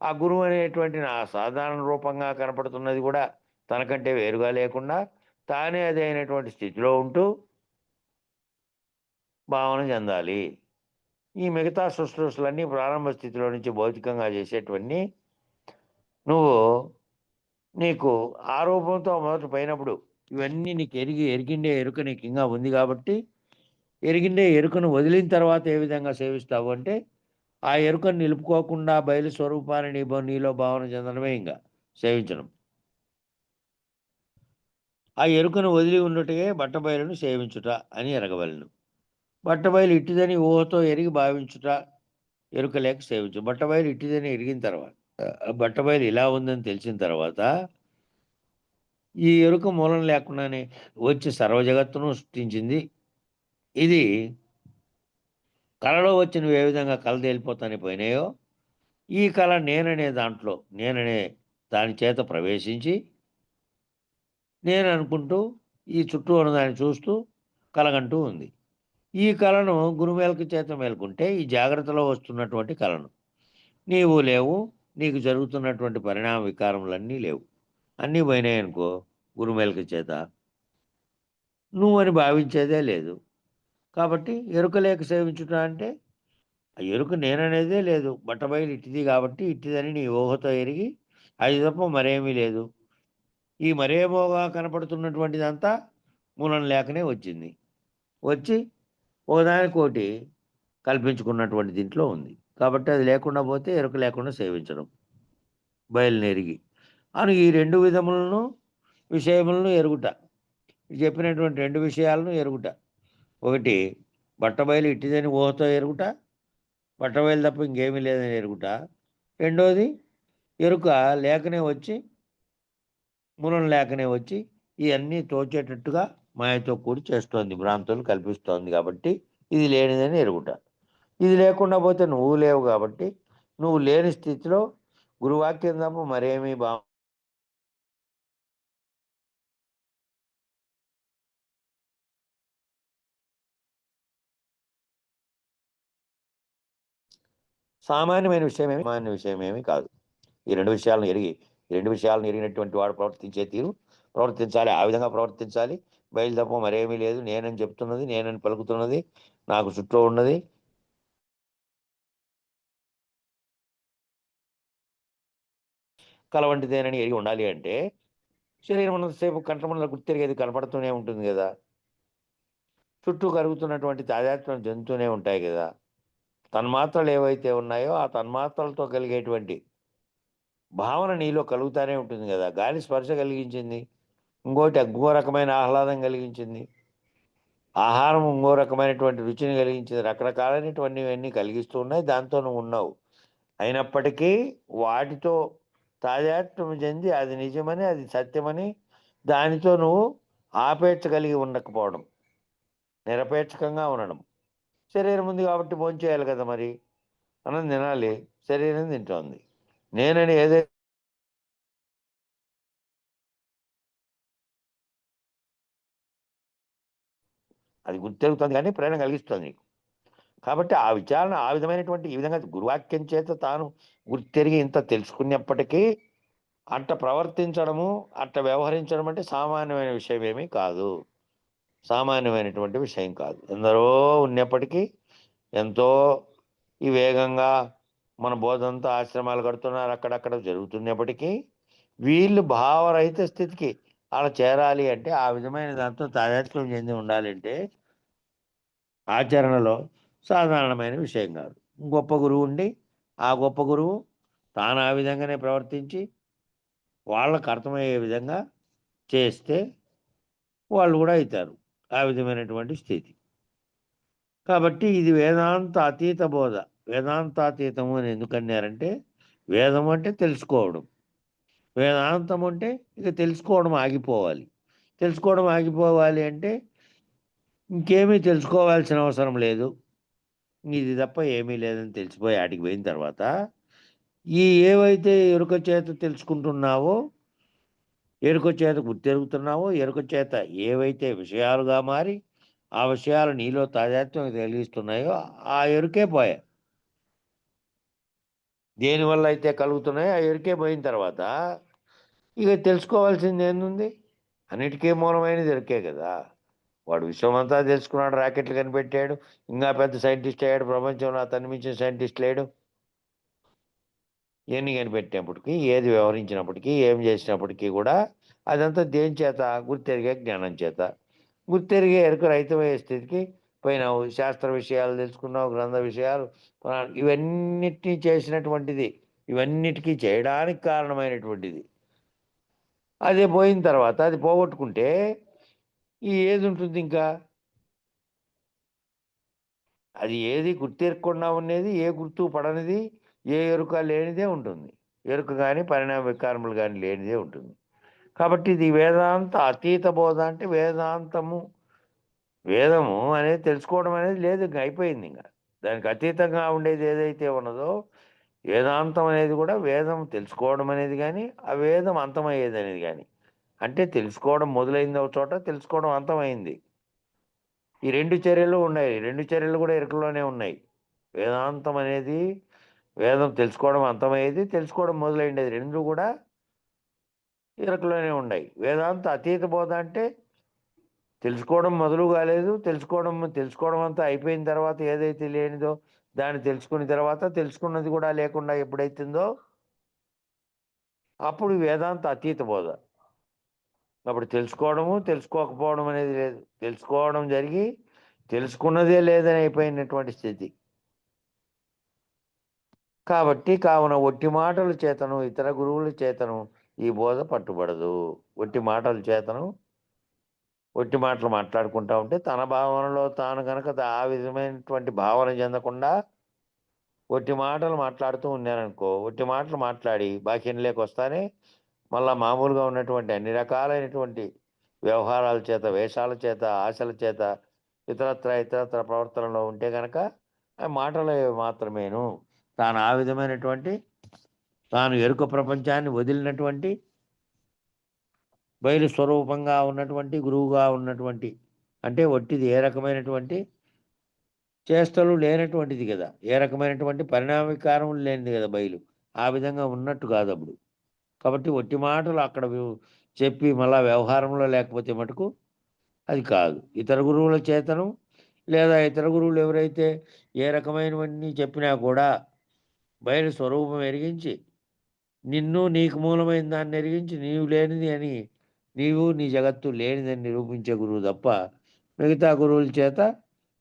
ఆ గురువు అనేటువంటి నా సాధారణ రూపంగా కనపడుతున్నది కూడా తనకంటే వేరుగా లేకుండా తానే అదే అయినటువంటి స్థితిలో ఉంటూ భావన చెందాలి. ఈ మిగతా శుశ్రూషలన్నీ ప్రారంభ స్థితిలో నుంచి భౌతికంగా చేసేటివన్నీ నువ్వు నీకు ఆ రూపంతో మొదట పోయినప్పుడు ఇవన్నీ నీకు ఎరిగిండే ఎరుక నీకు ఇంకా ఉంది కాబట్టి ఎరిగిండే ఎరుకను వదిలిన తర్వాత ఏ విధంగా సేవిస్తావు అంటే ఆ ఎరుకను నిలుపుకోకుండా బయలు స్వరూపాన్ని నీలో భావన చెందడమే ఇంకా సేవించడం. ఆ ఎరుకను వదిలి ఉన్నటే బట్టబయలును సేవించుట అని ఎరగవలను. బట్టబయలు ఇట్టిదని ఊహతో ఎరిగి భావించుట ఎరుక లేక సేవించు. బట్టబయలు ఇట్టిదని ఎరిగిన తర్వాత, బట్టబయలు ఇలా ఉందని తెలిసిన తర్వాత ఈ ఎరుక మూలం లేకుండానే వచ్చి సర్వజగత్తును సృష్టించింది. ఇది కళలో వచ్చి నువ్వు ఏ విధంగా కళ తేలిపోతానే పోయినాయో, ఈ కళ నేననే దాని చేత ప్రవేశించి నేను అనుకుంటూ ఈ చుట్టూ ఉన్నదాన్ని చూస్తూ కలగంటూ ఉంది. ఈ కళను గురుమేల్క చేత మేల్కుంటే ఈ జాగ్రత్తలో వస్తున్నటువంటి కళను నీవు లేవు, నీకు జరుగుతున్నటువంటి పరిణామ వికారములన్నీ లేవు, అన్నీ పోయినాయనుకో గురుమేల్క చేత నువ్వని భావించేదే లేదు. కాబట్టి ఎరుక లేక సేవించుట అంటే ఆ ఎరుక నేననేదే లేదు, బట్టబయలు ఇట్టిది కాబట్టి ఇట్టిదని నీ ఊహతో ఎరిగి అది తప్ప మరేమీ లేదు. ఈ మరేమోగా కనపడుతున్నటువంటిదంతా మూలం లేకనే వచ్చింది. వచ్చి ఒకదానికోటి కల్పించుకున్నటువంటి దీంట్లో ఉంది. కాబట్టి అది లేకుండా పోతే ఎరుక లేకుండా సేవించడం బయలునెరిగి అని ఈ 2 విధములను విషయములను ఎరుగుట. చెప్పినటువంటి 2 విషయాలను ఎరుగుట. ఒకటి బట్టబయలు ఇట్టిదని ఊహతో ఎరుగుట, బట్టబయలు తప్ప ఇంకేమీ లేదని ఎరుగుట. రెండోది ఎరుక లేకనే వచ్చి మూలం లేకనే వచ్చి ఇవన్నీ తోచేటట్టుగా మాయతో కూడి చేస్తోంది, భ్రాంతులు కల్పిస్తోంది. కాబట్టి ఇది లేనిదని ఎరుగుట. ఇది లేకుండా పోతే నువ్వు లేవు కాబట్టి నువ్వు లేని స్థితిలో గురువాక్యం తప్ప మరేమీ సామాన్య విషయమేమి కాదు. ఈ 2 విషయాలను ఎరిగినటువంటి వాడు ప్రవర్తించే తీరు ప్రవర్తించాలి. ఆ విధంగా ప్రవర్తించాలి. బయలు తప్ప మరేమీ లేదు, నేనని చెప్తున్నది, నేనని పలుకుతున్నది, నాకు చుట్టూ ఉన్నది కల వంటిదేనని ఎరిగి ఉండాలి. అంటే శరీరం ఉన్నంతసేపు కంఠమండల గుర్తిరిగేది కనపడుతూనే ఉంటుంది కదా, చుట్టూ కరుగుతున్నటువంటి తాదాత్మ్యం జంతువునే ఉంటాయి కదా. తన్మాత్రలు ఏవైతే ఉన్నాయో ఆ తన్మాత్రలతో కలిగేటువంటి భావన నీలో కలుగుతానే ఉంటుంది కదా. గాలి స్పర్శ కలిగించింది, ఇంకోటి ఇంకో రకమైన ఆహ్లాదం కలిగించింది, ఆహారం ఇంకో రకమైనటువంటి రుచిని కలిగించింది, రకరకాలైనటువంటివన్నీ కలిగిస్తూ ఉన్నాయి, దాంతో నువ్వు ఉన్నావు. అయినప్పటికీ వాటితో తాదాత్మ్యం చెంది అది నిజమని, అది సత్యమని, దానితో నువ్వు ఆపేక్ష కలిగి ఉండకపోవడం, నిరపేక్షకంగా ఉండడం. శరీరం ఉంది కాబట్టి భోంచేయాలి కదా, మరి అన్నం తినాలి, శరీరం తింటోంది. నేనని ఏదైతే అది గుర్తెరుగుతుంది కానీ ప్రేరణ కలిగిస్తుంది నీకు. కాబట్టి ఆ విచారణ ఆ విధమైనటువంటి ఈ విధంగా గురువాక్యం చేత తాను గుర్తెరిగి ఇంత తెలుసుకున్నప్పటికీ అట్ట ప్రవర్తించడము, అట్ట వ్యవహరించడం అంటే సామాన్యమైన విషయం ఏమీ కాదు. సామాన్యమైనటువంటి విషయం కాదు. ఎందరో ఉన్నప్పటికీ ఎంతో ఈ వేగంగా మన బోధంతా ఆశ్రమాలు కడుతున్నారు, అక్కడక్కడ జరుగుతున్నప్పటికీ వీళ్ళు భావరహిత స్థితికి అలా చేరాలి అంటే, ఆ విధమైన దాంతో తాదాత్మ్యం చెంది ఉండాలంటే ఆచరణలో సాధారణమైన విషయం కాదు. గొప్ప గురువు ఉండి ఆ గొప్ప గురువు తాను ఆ విధంగానే ప్రవర్తించి వాళ్ళకు అర్థమయ్యే విధంగా చేస్తే వాళ్ళు కూడా అవుతారు ఆ విధమైనటువంటి స్థితి. కాబట్టి ఇది వేదాంత అతీత బోధ. వేదాంతాతీతము అని ఎందుకన్నారంటే, వేదం అంటే తెలుసుకోవడం, వేదాంతం అంటే ఇక తెలుసుకోవడం ఆగిపోవాలి. తెలుసుకోవడం ఆగిపోవాలి అంటే ఇంకేమీ తెలుసుకోవాల్సిన అవసరం లేదు, ఇది తప్ప ఏమీ లేదని తెలిసిపోయి ఆటికి పోయిన తర్వాత ఈ ఏవైతే ఎరుక చేత తెలుసుకుంటున్నావో, ఎరుక చేత గుర్తెరుగుతున్నావో, ఎరుక చేత ఏవైతే విషయాలుగా మారి ఆ విషయాలు నీలో తాదాత్మ్యం కలిగిస్తున్నాయో ఆ ఎరుకే పోయే. దేనివల్ల అయితే కలుగుతున్నాయో ఆ ఎరుకే పోయిన తర్వాత ఇక తెలుసుకోవాల్సింది ఏందుంది? అన్నిటికీ మూలమైనది ఎరుకే కదా. వాడు విశ్వమంతా తెలుసుకున్నాడు, రాకెట్లు కనిపెట్టాడు, ఇంకా పెద్ద సైంటిస్ట్ అయ్యాడు, ప్రపంచంలో అతన్ని మించిన సైంటిస్ట్ లేడు. ఎన్ని కనిపెట్టినప్పటికీ, ఏది వ్యవహరించినప్పటికీ, ఏం చేసినప్పటికీ కూడా అదంతా దేని చేత? గుర్తెరిగే జ్ఞానం చేత. గుర్తెరిగే ఎరుక రహితమయ్యే స్థితికి పోయినావు. శాస్త్ర విషయాలు తెలుసుకున్నావు, గ్రంథ విషయాలు, ఇవన్నిటినీ చేసినటువంటిది, ఇవన్నిటికీ చేయడానికి కారణమైనటువంటిది. అదే పోయిన తర్వాత అది పోగొట్టుకుంటే ఈ ఏది ఉంటుంది ఇంకా? అది ఏది గుర్తెరగకుండా ఉండేది, ఏ గుర్తు పడనిది, ఏ ఎరుక లేనిదే ఉంటుంది. ఎరుక కానీ పరిణామ వికారములు కానీ లేనిదే ఉంటుంది. కాబట్టి ఇది వేదాంత అతీత బోధ. అంటే వేదాంతము, వేదము అనేది తెలుసుకోవడం అనేది లేదు, ఇంక అయిపోయింది. ఇంకా దానికి అతీతంగా ఉండేది ఏదైతే ఉన్నదో వేదాంతం అనేది కూడా, వేదం తెలుసుకోవడం అనేది కానీ, ఆ వేదం అంతమయ్యేది అనేది కానీ. అంటే తెలుసుకోవడం మొదలైంది ఒక చోట, తెలుసుకోవడం అంతమైంది. ఈ రెండు చర్యలు ఉన్నాయి, రెండు చర్యలు కూడా ఎరుకలోనే ఉన్నాయి. వేదాంతం అనేది, వేదం తెలుసుకోవడం అంతమయ్యేది, తెలుసుకోవడం మొదలైండేది, రెండు కూడా ఎరుకలోనే ఉన్నాయి. వేదాంత అతీత బోధ అంటే తెలుసుకోవడం మొదలు కాలేదు, తెలుసుకోవడం అంతా అయిపోయిన తర్వాత ఏదైతే లేనిదో దాన్ని తెలుసుకున్న తర్వాత తెలుసుకున్నది కూడా లేకుండా ఎప్పుడైతుందో అప్పుడు వేదాంత అతీత బోధ. అప్పుడు తెలుసుకోవడము తెలుసుకోకపోవడం అనేది లేదు, తెలుసుకోవడం జరిగి తెలుసుకున్నదే లేదని అయిపోయినటువంటి స్థితి. కాబట్టి కావున ఒట్టి మాటల చేతను, ఇతర గురువుల చేతను ఈ బోధ పట్టుబడదు. ఒట్టి మాటల చేతను, ఒట్టి మాటలు మాట్లాడుకుంటా ఉంటే తన భావనలో తాను కనుక ఆ విధమైనటువంటి భావన చెందకుండా ఒట్టి మాటలు మాట్లాడుతూ ఉన్నారనుకో, ఒట్టి మాటలు మాట్లాడి బాక్యంలోకి వస్తానే మళ్ళా మామూలుగా ఉన్నటువంటి అన్ని రకాలైనటువంటి వ్యవహారాల చేత, వేషాల చేత, ఆశల చేత, ఇతరత్ర ప్రవర్తనలో ఉంటే కనుక ఆ మాటలు మాత్రమేను. తాను ఆ విధమైనటువంటి, తాను ఎరుక ప్రపంచాన్ని వదిలినటువంటి, బయలు స్వరూపంగా ఉన్నటువంటి, గురువుగా ఉన్నటువంటి, అంటే ఒట్టిది ఏ రకమైనటువంటి చేష్టలు లేనటువంటిది కదా, ఏ రకమైనటువంటి పరిణామికారములు లేనిది కదా బయలు. ఆ విధంగా ఉన్నట్టు కాదు అప్పుడు. కాబట్టి ఒట్టి మాటలు అక్కడ చెప్పి మళ్ళా వ్యవహారంలో లేకపోతే మటుకు అది కాదు. ఇతర గురువుల చేతను, లేదా ఇతర గురువులు ఎవరైతే ఏ రకమైనవన్నీ చెప్పినా కూడా బయలు స్వరూపం ఎరిగించి, నిన్ను నీకు మూలమైన దాన్ని ఎరిగించి, నీవు లేనిది అని, నీవు నీ జగత్తు లేనిదని నిరూపించే గురువు తప్ప మిగతా గురువుల చేత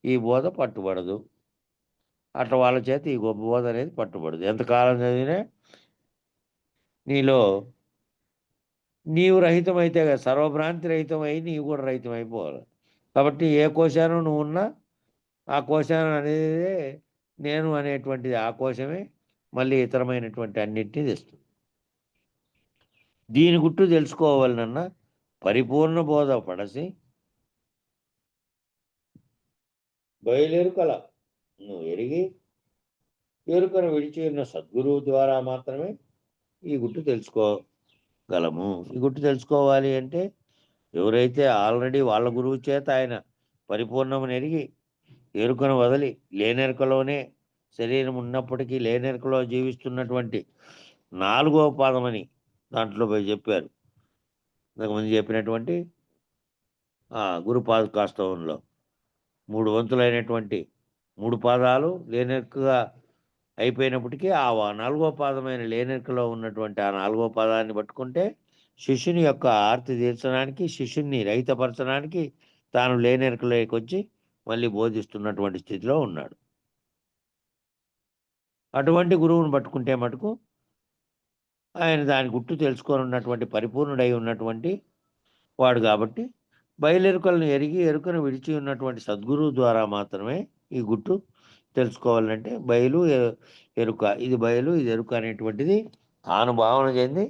ఈ బోధ పట్టుబడదు. అట్లా వాళ్ళ చేత ఈ గొప్ప బోధ అనేది పట్టుబడదు. ఎంతకాలం చదివినా నీలో నీవు రహితమైతే కదా, సర్వభ్రాంతి రహితమై నీవు కూడా రహితం అయిపోవాలి. కాబట్టి ఏ కోశానం నువ్వు ఉన్నా ఆ కోశానం అనేది నేను అనేటువంటిది, ఆ కోశమే మళ్ళీ ఇతరమైనటువంటి అన్నిటినీ తెస్తుంది. దీని గుట్టు తెలుసుకోవాలనన్నా పరిపూర్ణ బోధ పడసి బయలెరుకల నువ్వు ఎరిగి ఎరుకను విడిచి ఉన్న సద్గురువు ద్వారా మాత్రమే ఈ గుట్టు తెలుసుకోగలము. ఈ గుట్టు తెలుసుకోవాలి అంటే ఎవరైతే ఆల్రెడీ వాళ్ళ గురువు చేత ఆయన పరిపూర్ణమును ఎరిగి ఎరుకను వదిలి లేనెరుకలోనే శరీరం ఉన్నప్పటికీ లేనెరుకలో జీవిస్తున్నటువంటి 4వ పాదమని దాంట్లో పోయి చెప్పారు. ఇంతకుముందు చెప్పినటువంటి గురుపాదుకాస్తవంలో 3 వంతులైనటువంటి 3 పాదాలు లేనెరుకగా అయిపోయినప్పటికీ ఆ 4వ పాదమైన లేనెరుకలో ఉన్నటువంటి ఆ 4వ పాదాన్ని పట్టుకుంటే శిష్యుని యొక్క ఆర్తి తీర్చడానికి, శిష్యుని రహితపరచడానికి తాను లేనెరుకలోకి వచ్చి మళ్ళీ బోధిస్తున్నటువంటి స్థితిలో ఉన్నాడు. అటువంటి గురువును పట్టుకుంటే మటుకు ఆయన దాని గుట్టు తెలుసుకొని ఉన్నటువంటి పరిపూర్ణుడై ఉన్నటువంటి వాడు కాబట్టి బయలెరుకలను ఎరిగి ఎరుకను విడిచి ఉన్నటువంటి సద్గురువు ద్వారా మాత్రమే ఈ గుట్టు తెలుసుకోవాలంటే బయలు ఎరుక, ఇది బయలు ఇది ఎరుక అనేటువంటిది తాను భావన చెంది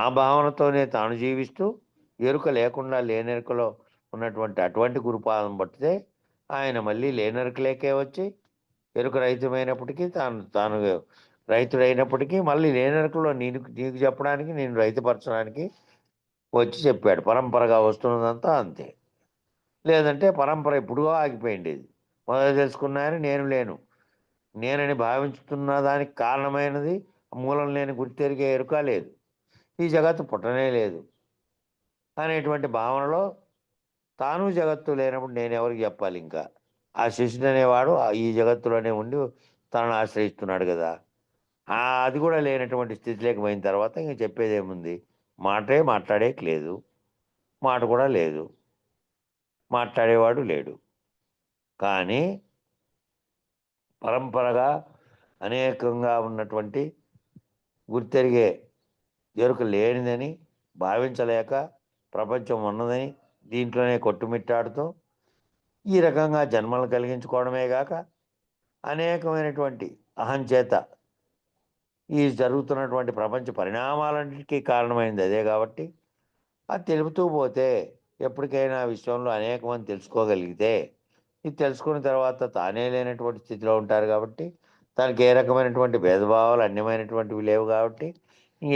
ఆ భావనతోనే తాను జీవిస్తూ ఎరుక లేకుండా లేనెరుకలో ఉన్నటువంటి అటువంటి గురుపాదం పట్టితే ఆయన మళ్ళీ లేనెరుకలేకే వచ్చి ఎరుక రహితమైనప్పటికీ తాను రైతుడైనప్పటికీ మళ్ళీ లేనెరుకలో నీకు చెప్పడానికి, నేను రైతుపరచడానికి వచ్చి చెప్పాడు. పరంపరగా వస్తున్నదంతా అంతే. లేదంటే పరంపర ఎప్పుడో ఆగిపోయింది. మొదలు తెలుసుకున్నాయని నేను లేను, నేనని భావించుతున్న దానికి కారణమైనది మూలం లేని గుర్తెరిగే ఎరుక లేదు, ఈ జగత్తు పుట్టనే లేదు అనేటువంటి భావనలో తాను జగత్తు లేనప్పుడు నేను ఎవరికి చెప్పాలి? ఇంకా ఆ శిష్యుడు అనేవాడు ఈ జగత్తులోనే ఉండి తనను ఆశ్రయిస్తున్నాడు కదా. అది కూడా లేనటువంటి స్థితిలోకి పోయిన తర్వాత ఇంక చెప్పేదేముంది? మాట్లాడేకి లేదు, మాట కూడా లేదు, మాట్లాడేవాడు లేడు. కానీ పరంపరగా అనేకంగా ఉన్నటువంటి గుర్తెరిగే ఎరుక లేనిదని భావించలేక ప్రపంచం ఉన్నదని దీంట్లోనే కొట్టుమిట్టాడుతూ ఈ రకంగా జన్మలు కలిగించుకోవడమే కాక అనేకమైనటువంటి అహంచేత ఈ జరుగుతున్నటువంటి ప్రపంచ పరిణామాలన్నిటికీ కారణమైంది అదే. కాబట్టి అది తెలుపుతూ పోతే ఎప్పటికైనా విశ్వంలో అనేక మంది తెలుసుకోగలిగితే ఇది తెలుసుకున్న తర్వాత తానే లేనటువంటి స్థితిలో ఉంటారు. కాబట్టి తనకి ఏ రకమైనటువంటి భేదభావాలు అన్యమైనటువంటివి లేవు. కాబట్టి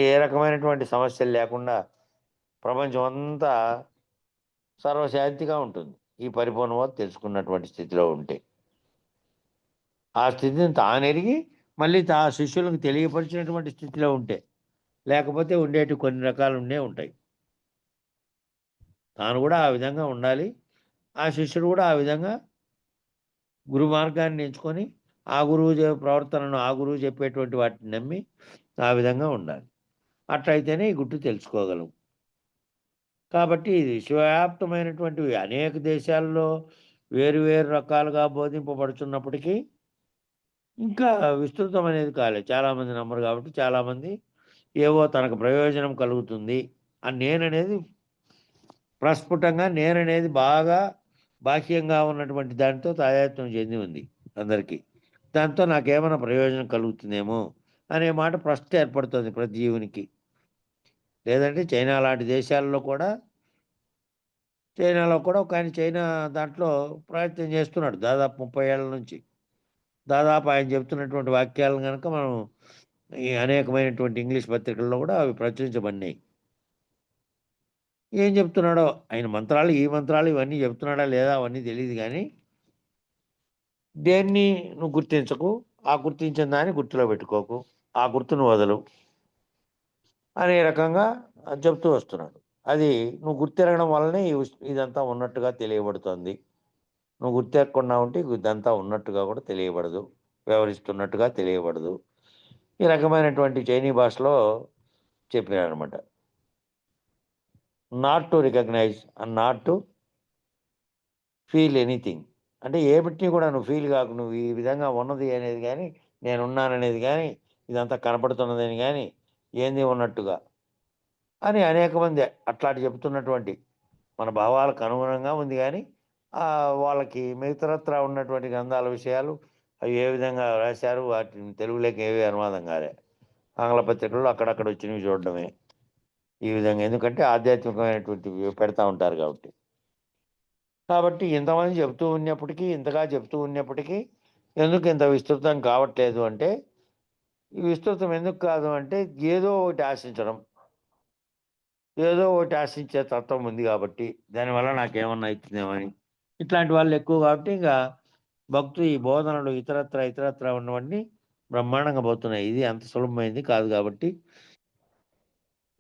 ఏ రకమైనటువంటి సమస్యలు లేకుండా ప్రపంచం అంతా సర్వశాంతిగా ఉంటుంది ఈ పరిపూర్ణమో తెలుసుకున్నటువంటి స్థితిలో ఉంటే. ఆ స్థితిని తానెరిగి మళ్ళీ శిష్యులకు తెలియపరిచినటువంటి స్థితిలో ఉంటే. లేకపోతే ఉండేటి కొన్ని రకాలు ఉంటాయి. తాను కూడా ఆ విధంగా ఉండాలి, ఆ శిష్యుడు కూడా ఆ విధంగా గురు మార్గాన్ని ఎంచుకొని ఆ గురువు ప్రవర్తనను ఆ గురువు చెప్పేటువంటి వాటిని నమ్మి ఆ విధంగా ఉండాలి. అట్లయితేనే ఈ గుట్టు తెలుసుకోగలం. కాబట్టి ఇది విశ్వవ్యాప్తమైనటువంటివి అనేక దేశాల్లో వేరు వేరు రకాలుగా బోధింపబడుతున్నప్పటికీ ఇంకా విస్తృతం అనేది కాలేదు. చాలామంది నమ్మరు కాబట్టి చాలామంది ఏవో తనకు ప్రయోజనం కలుగుతుంది అని నేననేది ప్రస్ఫుటంగా నేననేది బాగా బాహ్యంగా ఉన్నటువంటి దానితో తాదాత్మ్యం చెంది ఉంది అందరికీ. దాంతో నాకేమైనా ప్రయోజనం కలుగుతుందేమో అనే మాట ప్రశ్న ఏర్పడుతుంది ప్రతి జీవునికి. లేదంటే చైనా లాంటి దేశాల్లో కూడా ఒక ఆయన చైనా దాంట్లో ప్రయత్నం చేస్తున్నాడు దాదాపు 30 ఏళ్ల నుంచి. దాదాపు ఆయన చెప్తున్నటువంటి వాక్యాలను కనుక మనం ఈ అనేకమైనటువంటి ఇంగ్లీష్ పత్రికల్లో కూడా అవి ప్రచురించబడినాయి. ఏం చెప్తున్నాడో ఆయన మంత్రాలు, ఈ మంత్రాలు ఇవన్నీ చెప్తున్నాడా లేదా అవన్నీ తెలియదు. కానీ దేన్ని నువ్వు గుర్తించకు, ఆ గుర్తించిన దాన్ని గుర్తులో పెట్టుకోకు, ఆ గుర్తును వదలు అనే రకంగా చెప్తూ వస్తున్నాడు. అది నువ్వు గుర్తెరగడం వల్లనే ఇదంతా ఉన్నట్టుగా తెలియబడుతుంది. నువ్వు గుర్తెరగకుండా ఉంటే ఇదంతా ఉన్నట్టుగా కూడా తెలియబడదు, వ్యవహరిస్తున్నట్టుగా తెలియబడదు. ఈ రకమైనటువంటి చైనీ భాషలో చెప్పినారనమాట. Not to recognize and not to feel anything. అంటే ఏమిటిని కూడా నువ్వు ఫీల్ కాకు, నువ్వు ఈ విధంగా ఉన్నది అనేది కానీ, నేనున్నాననేది కానీ, ఇదంతా కనపడుతున్నదని కానీ ఏంది ఉన్నట్టుగా అని అనేక మంది అట్లాంటి చెబుతున్నటువంటి మన భావాలకు అనుగుణంగా ఉంది కానీ వాళ్ళకి మిగతరత్రా ఉన్నటువంటి గ్రంథాల విషయాలు అవి ఏ విధంగా రాశారు వాటిని తెలుగులోకి ఏవి అనువాదం కాలే. ఆంగ్ల పత్రికల్లో అక్కడక్కడ వచ్చినవి చూడడమే ఈ విధంగా, ఎందుకంటే ఆధ్యాత్మికమైనటువంటివి పెడతా ఉంటారు కాబట్టి. కాబట్టి ఇంతమంది చెబుతూ ఉన్నప్పటికీ, ఇంతగా చెబుతూ ఉన్నప్పటికీ ఎందుకు ఇంత విస్తృతం కావట్లేదు అంటే, ఈ విస్తృతం ఎందుకు కాదు అంటే ఏదో ఒకటి ఆశించడం, ఏదో ఒకటి ఆశించే తత్వం ఉంది కాబట్టి, దానివల్ల నాకేమన్నా అవుతుందేమని ఇట్లాంటి వాళ్ళు ఎక్కువ కాబట్టి ఇంకా భక్తులు ఈ బోధనలు ఇతరత్ర ఉన్నవన్నీ బ్రహ్మాండంగా పోతున్నాయి. ఇది అంత సులభమైంది కాదు కాబట్టి,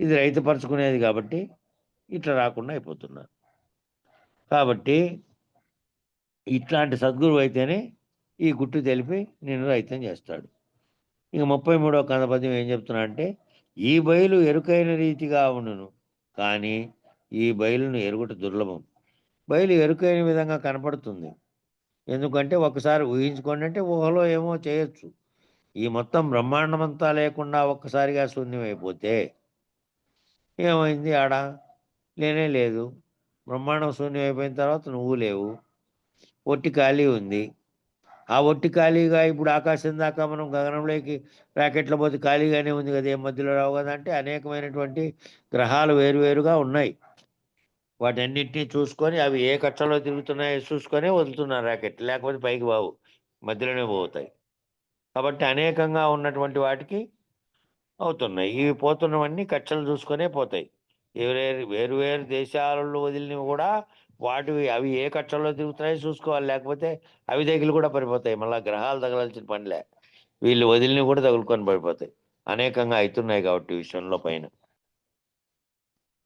ఇది రైతుపరుచుకునేది కాబట్టి ఇట్లా రాకుండా అయిపోతున్నారు. కాబట్టి ఇట్లాంటి సద్గురువు అయితేనే ఈ గుట్టు తెలిపి నేను రైతం చేస్తాడు. ఇక 33వ కంద పద్యం ఏం చెప్తున్నా అంటే, ఈ బయలు ఎరుకైన రీతిగా ఉండును కానీ ఈ బయలును ఎరుగుట దుర్లభం. బయలు ఎరుకైన విధంగా కనపడుతుంది. ఎందుకంటే ఒకసారి ఊహించుకోండి అంటే ఊహలో ఏమో చేయొచ్చు. ఈ మొత్తం బ్రహ్మాండమంతా లేకుండా ఒక్కసారిగా శూన్యమైపోతే ఏమైంది? ఆడ లేనే లేదు. బ్రహ్మాండం శూన్యమైపోయిన తర్వాత నువ్వు లేవు, ఒట్టి ఖాళీ ఉంది. ఆ ఒట్టి ఖాళీగా ఇప్పుడు ఆకాశం దాకా మనం గగనంలోకి రాకెట్ల పోతే ఖాళీగానే ఉంది కదా, ఏం మధ్యలో రావు కదా అంటే అనేకమైనటువంటి గ్రహాలు వేరువేరుగా ఉన్నాయి. వాటన్నిటిని చూసుకొని అవి ఏ కక్షలో తిరుగుతున్నాయో చూసుకొనే వదులుతున్నారు రాకెట్, లేకపోతే పైకి బావు, మధ్యలోనే పోతాయి. కాబట్టి అనేకంగా ఉన్నటువంటి వాటికి అవుతున్నాయి. ఇవి పోతున్నవన్నీ కక్షలు చూసుకొనే పోతాయి. వేరు వేరు దేశాలలో వదిలినవి కూడా అవి ఏ కక్షల్లో తిరుగుతున్నాయో చూసుకోవాలి, లేకపోతే అవి తగిలి కూడా పడిపోతాయి. మళ్ళీ గ్రహాలు తగలాల్సిన పనిలే, వీళ్ళు వదిలినవి కూడా తగులుకొని పడిపోతాయి. అనేకంగా అవుతున్నాయి కాబట్టి విషయంలో పైన.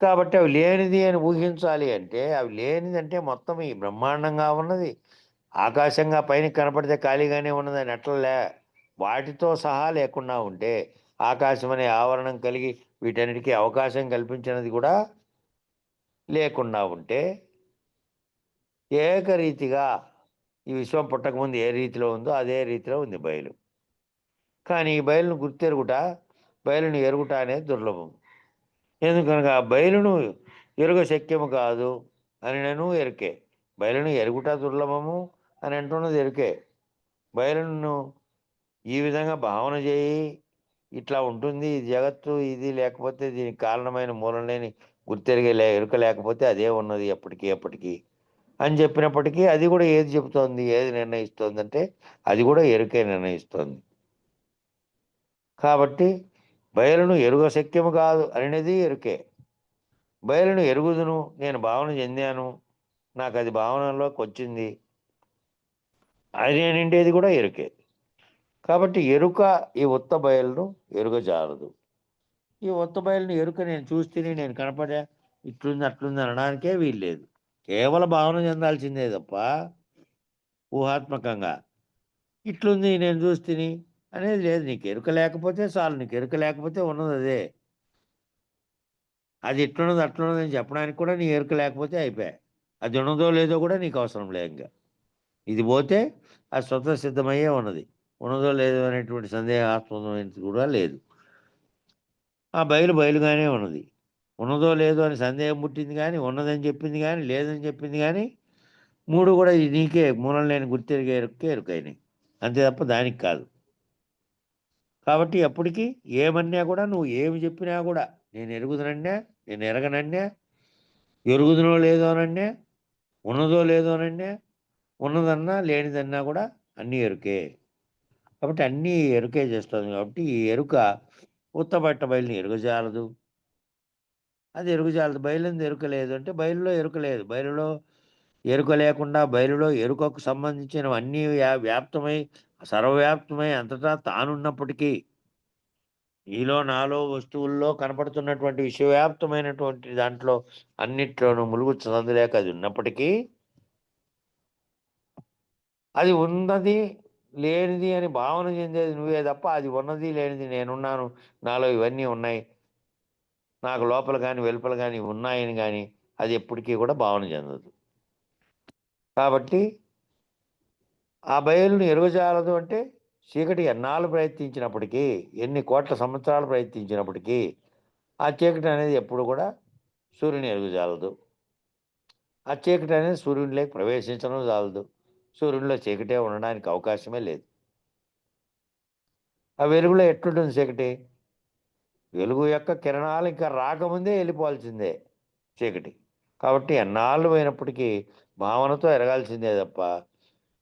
కాబట్టి అవి లేనిది అని ఊహించాలి అంటే, అవి లేనిది అంటే మొత్తం ఈ బ్రహ్మాండంగా ఉన్నది ఆకాశంగా పైన కనపడితే ఖాళీగానే ఉన్నదని అట్లలే, వాటితో సహా లేకుండా ఉంటే, ఆకాశం అనే ఆవరణం కలిగి వీటన్నిటికీ అవకాశం కల్పించినది కూడా లేకుండా ఉంటే, ఏకరీతిగా ఈ విశ్వం పుట్టకముందు ఏ రీతిలో ఉందో అదే రీతిలో ఉంది బయలు. కానీ ఈ బయలును గుర్తెరుగుట, బయలును ఎరుగుట అనేది దుర్లభం. ఎందుకనగా బయలును ఎరుగ శక్యము కాదు అని నేను ఎరికే, బయలును ఎరుగుట దుర్లభము అని అంటున్నది ఎరికే. బయలును ఈ విధంగా భావన చేయి, ఇట్లా ఉంటుంది ఈ జగత్తు, ఇది లేకపోతే దీనికి కారణమైన మూలం లేని గుర్తెరిగే ఎరుక లేకపోతే అదే ఉన్నది ఎప్పటికీ అని చెప్పినప్పటికీ అది కూడా ఏది చెబుతోంది, ఏది నిర్ణయిస్తోంది అంటే అది కూడా ఎరుకే నిర్ణయిస్తోంది. కాబట్టి బయలును ఎరుగ శక్యము కాదు అనేది ఎరుకే. బయలును ఎరుగుదును, నేను భావన చెందాను, నాకు అది భావనలోకి వచ్చింది, అది నేనిండేది కూడా ఎరుకే. కాబట్టి ఎరుక ఈ ఉత్త బయలును ఎరుగజాలదు. ఈ ఉత్త బయలును ఎరుక నేను చూస్తేనే, నేను కనపడా, ఇట్లుంది అట్లుంది అనడానికే వీల్లేదు. కేవలం భావన చెందాల్సిందే తప్ప ఊహాత్మకంగా ఇట్లుంది నేను చూస్తేని అనేది లేదు. నీకు ఎరుక లేకపోతే చాలు, నీకు ఎరుక లేకపోతే ఉన్నది అదే. అది ఇట్లున్నది అట్లున్నది అని చెప్పడానికి కూడా నీ ఎరుక లేకపోతే అయిపోయా. అది ఉన్నదో లేదో కూడా నీకు అవసరం లేదు. ఇంకా ఇది పోతే అది స్వతः సిద్ధమయ్యే ఉన్నది, ఉన్నదో లేదో అనేటువంటి సందేహాస్పదమైనది కూడా లేదు. ఆ బయలు బయలుగానే ఉన్నది, ఉన్నదో లేదో అని సందేహం పుట్టింది కానీ, ఉన్నదని చెప్పింది కానీ, లేదని చెప్పింది కానీ, మూడు కూడా ఇది నీకే మూలం లేని గుర్తెరిగే ఎరుకైనాయి, అంతే తప్ప దానికి కాదు. కాబట్టి ఎప్పటికీ ఏమన్నా కూడా, నువ్వు ఏమి చెప్పినా కూడా, నేను ఎరుగుదనన్నా, నేను ఎరగనన్నా, ఎరుగుదనో లేదో అనన్నా, ఉన్నదో లేదో అనన్నా, ఉన్నదన్నా లేనిదన్నా కూడా అన్నీ ఎరుకే. కాబట్టి అన్నీ ఎరుకే చేస్తుంది. కాబట్టి ఈ ఎరుక ఉత్తబట్ట బయలుని ఎరుగజాలదు, అది ఎరుగజాలదు. బయలుంది ఎరుక లేదు అంటే బయలులో ఎరుక లేదు. బయలులో ఎరుక లేకుండా బయలులో ఎరుకకు సంబంధించినవి అన్నీ వ్యాప్తమై సర్వవ్యాప్తమై అంతటా తానున్నప్పటికీ, నీలో నాలో వస్తువుల్లో కనపడుతున్నటువంటి విశ్వవ్యాప్తమైనటువంటి దాంట్లో అన్నిట్లోనూ ములుగు చదలేక అది ఉన్నప్పటికీ, అది ఉన్నది లేనిది అని భావన చెందేది నువ్వే తప్ప, అది ఉన్నది లేనిది నేనున్నాను, నాలో ఇవన్నీ ఉన్నాయి, నాకు లోపల కానీ వెలుపల కానీ ఉన్నాయని కానీ అది ఎప్పటికీ కూడా భావన చెందదు. కాబట్టి ఆ బయలును ఎరుగజాలదు అంటే, చీకటి ఎన్నాళ్ళు ప్రయత్నించినప్పటికీ, ఎన్ని కోట్ల సంవత్సరాలు ప్రయత్నించినప్పటికీ ఆ చీకటి అనేది ఎప్పుడు కూడా సూర్యుని ఎలుగుజాలదు. ఆ చీకటి అనేది సూర్యునిలోకి ప్రవేశించడం జాలదు. సూర్యునిలో చీకటే ఉండడానికి అవకాశమే లేదు. ఆ వెలుగులో ఎట్లుంటుంది చీకటి? వెలుగు యొక్క కిరణాలు ఇంకా రాకముందే వెళ్ళిపోవాల్సిందే చీకటి. కాబట్టి ఎన్నాళ్ళు పోయినప్పటికీ భావనతో ఎరగాల్సిందే తప్ప,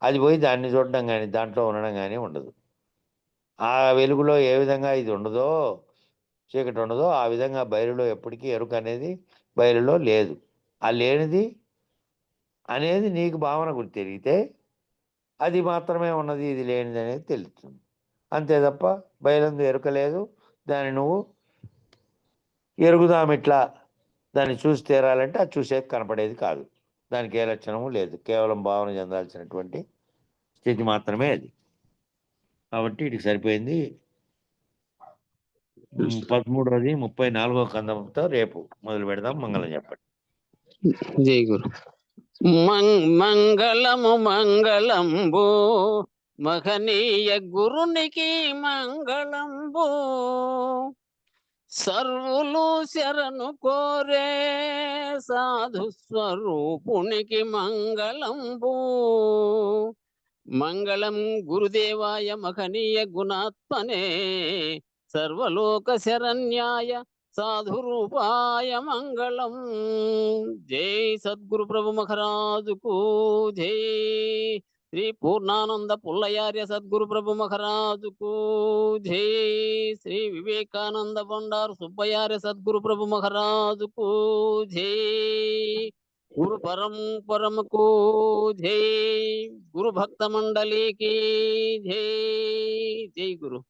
అది పోయి దాన్ని చూడడం గాని, దాంట్లో ఉండడం గాని ఉండదు. ఆ వెలుగులో ఏ విధంగా ఇది ఉండదో, చీకటి ఉండదో, ఆ విధంగా బయలులో ఎప్పటికీ ఎరుక అనేది బయలులో లేదు. ఆ లేనిది అనేది నీకు భావనకు తెలిగితే, అది మాత్రమే ఉన్నది, ఇది లేనిది అనేది తెలుస్తుంది. అంతే తప్ప బయలందు ఎరుక లేదు. దాన్ని నువ్వు ఎరుగుదామిట్లా దాన్ని చూసి తీరాలంటే అది చూసేకి కనపడేది కాదు. దానికి ఏ లక్షణము లేదు. కేవలం భావన చెందాల్సినటువంటి స్థితి మాత్రమే అది. కాబట్టి వీటికి సరిపోయింది. 13వది 34వ కందంతో రేపు మొదలు పెడదాం. మంగళం చెప్పండి. జై గురు. మంగళము మంగళంబు మహనీయ గురునికి మంగళంబు, సర్వులు శరణు కోరే సాధు స్వరూపునికి మంగళంబు. మంగళం గురుదేవాయ మహనీయ గుణాత్మనే, సర్వలోక శరణ్యాయ సాధు రూపాయ మంగళం. జై సద్గురు ప్రభు మహారాజుకు జై. శ్రీ పూర్ణానంద పుల్లయార్య సద్గురు ప్రభు మహారాజుకు జై. శ్రీ వివేకానంద బండారు సుబ్బయార్య సద్గురు ప్రభు మహారాజుకు జై. గురు పరంపరముకు జై. గురు భక్త మండలికి జై. జై గురు.